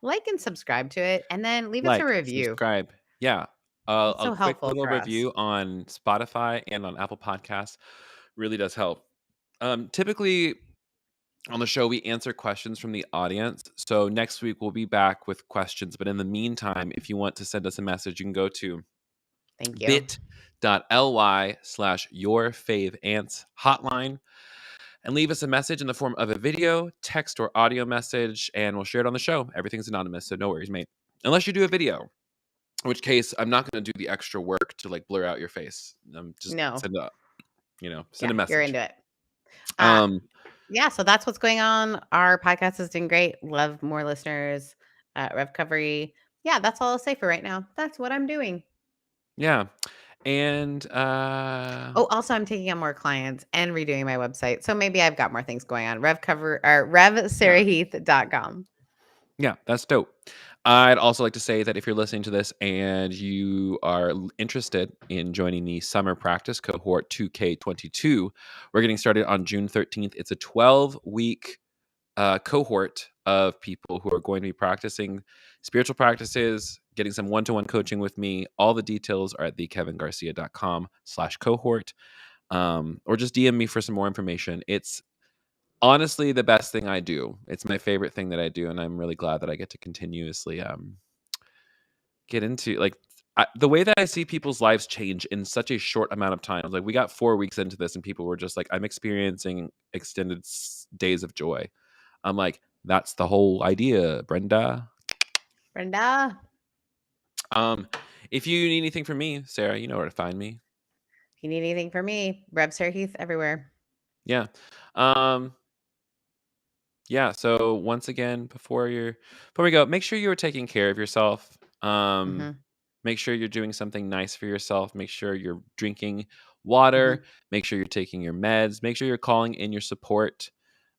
[SPEAKER 2] like and subscribe to it, and then leave us a
[SPEAKER 1] Like,
[SPEAKER 2] review.
[SPEAKER 1] subscribe. Yeah.
[SPEAKER 2] It's
[SPEAKER 1] A
[SPEAKER 2] so
[SPEAKER 1] quick
[SPEAKER 2] helpful
[SPEAKER 1] little
[SPEAKER 2] for us.
[SPEAKER 1] review on Spotify and on Apple Podcasts really does help. Typically on the show, we answer questions from the audience. So next week we'll be back with questions. But in the meantime, if you want to send us a message, you can go to
[SPEAKER 2] Thank you.
[SPEAKER 1] bit.ly/yourfaveants hotline and leave us a message in the form of a video, text, or audio message, and we'll share it on the show. Everything's anonymous, so no worries, mate. Unless you do a video, in which case I'm not going to do the extra work to like blur out your face. Just
[SPEAKER 2] No.
[SPEAKER 1] send a send
[SPEAKER 2] Yeah,
[SPEAKER 1] a
[SPEAKER 2] you're
[SPEAKER 1] message.
[SPEAKER 2] into it. Uh,
[SPEAKER 1] Um,
[SPEAKER 2] yeah, so that's what's going on. Our podcast is doing great. Love more listeners. Rev Covery. Yeah, that's all I'll say for right now. That's what I'm doing.
[SPEAKER 1] yeah, and
[SPEAKER 2] Oh, also I'm taking on more clients and redoing my website. So maybe I've got more things going on. RevSarahHeath.com.
[SPEAKER 1] yeah, that's dope. I'd also like to say that if you're listening to this and you are interested in joining the summer practice cohort 2K22, we're getting started on June 13th. It's a 12-week cohort of people who are going to be practicing spiritual practices, getting some one-to-one coaching with me. All the details are at thekevingarcia.com/cohort, or just DM me for some more information. It's honestly the best thing I do. It's my favorite thing that I do, and I'm really glad that I get to continuously get into like the way that I see people's lives change in such a short amount of time. Like we got 4 weeks into this, and people were just like, "I'm experiencing extended days of joy." I'm like, "That's the whole idea, Brenda."
[SPEAKER 2] Brenda,
[SPEAKER 1] Um, if you need anything from me, Sarah, you know where to find me.
[SPEAKER 2] if you need anything from me, Rev Sarah Heath everywhere.
[SPEAKER 1] Yeah. Um, yeah. So once again, before we go, make sure you are taking care of yourself.
[SPEAKER 2] Mm-hmm.
[SPEAKER 1] Make sure you're doing something nice for yourself. Make sure you're drinking
[SPEAKER 2] Mhm.
[SPEAKER 1] water. Make sure you're taking your meds. Make sure you're calling in your support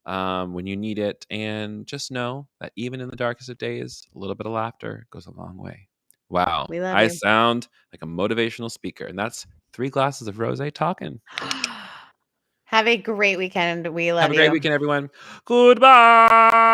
[SPEAKER 1] when you need it. And just know that even in the darkest of days, a little bit of laughter goes a long way. Wow.
[SPEAKER 2] We love
[SPEAKER 1] I
[SPEAKER 2] you.
[SPEAKER 1] sound like a motivational speaker. And that's 3 glasses of rose talking.
[SPEAKER 2] Have a great weekend. We
[SPEAKER 1] Have
[SPEAKER 2] love
[SPEAKER 1] a great
[SPEAKER 2] you.
[SPEAKER 1] weekend, everyone. Goodbye.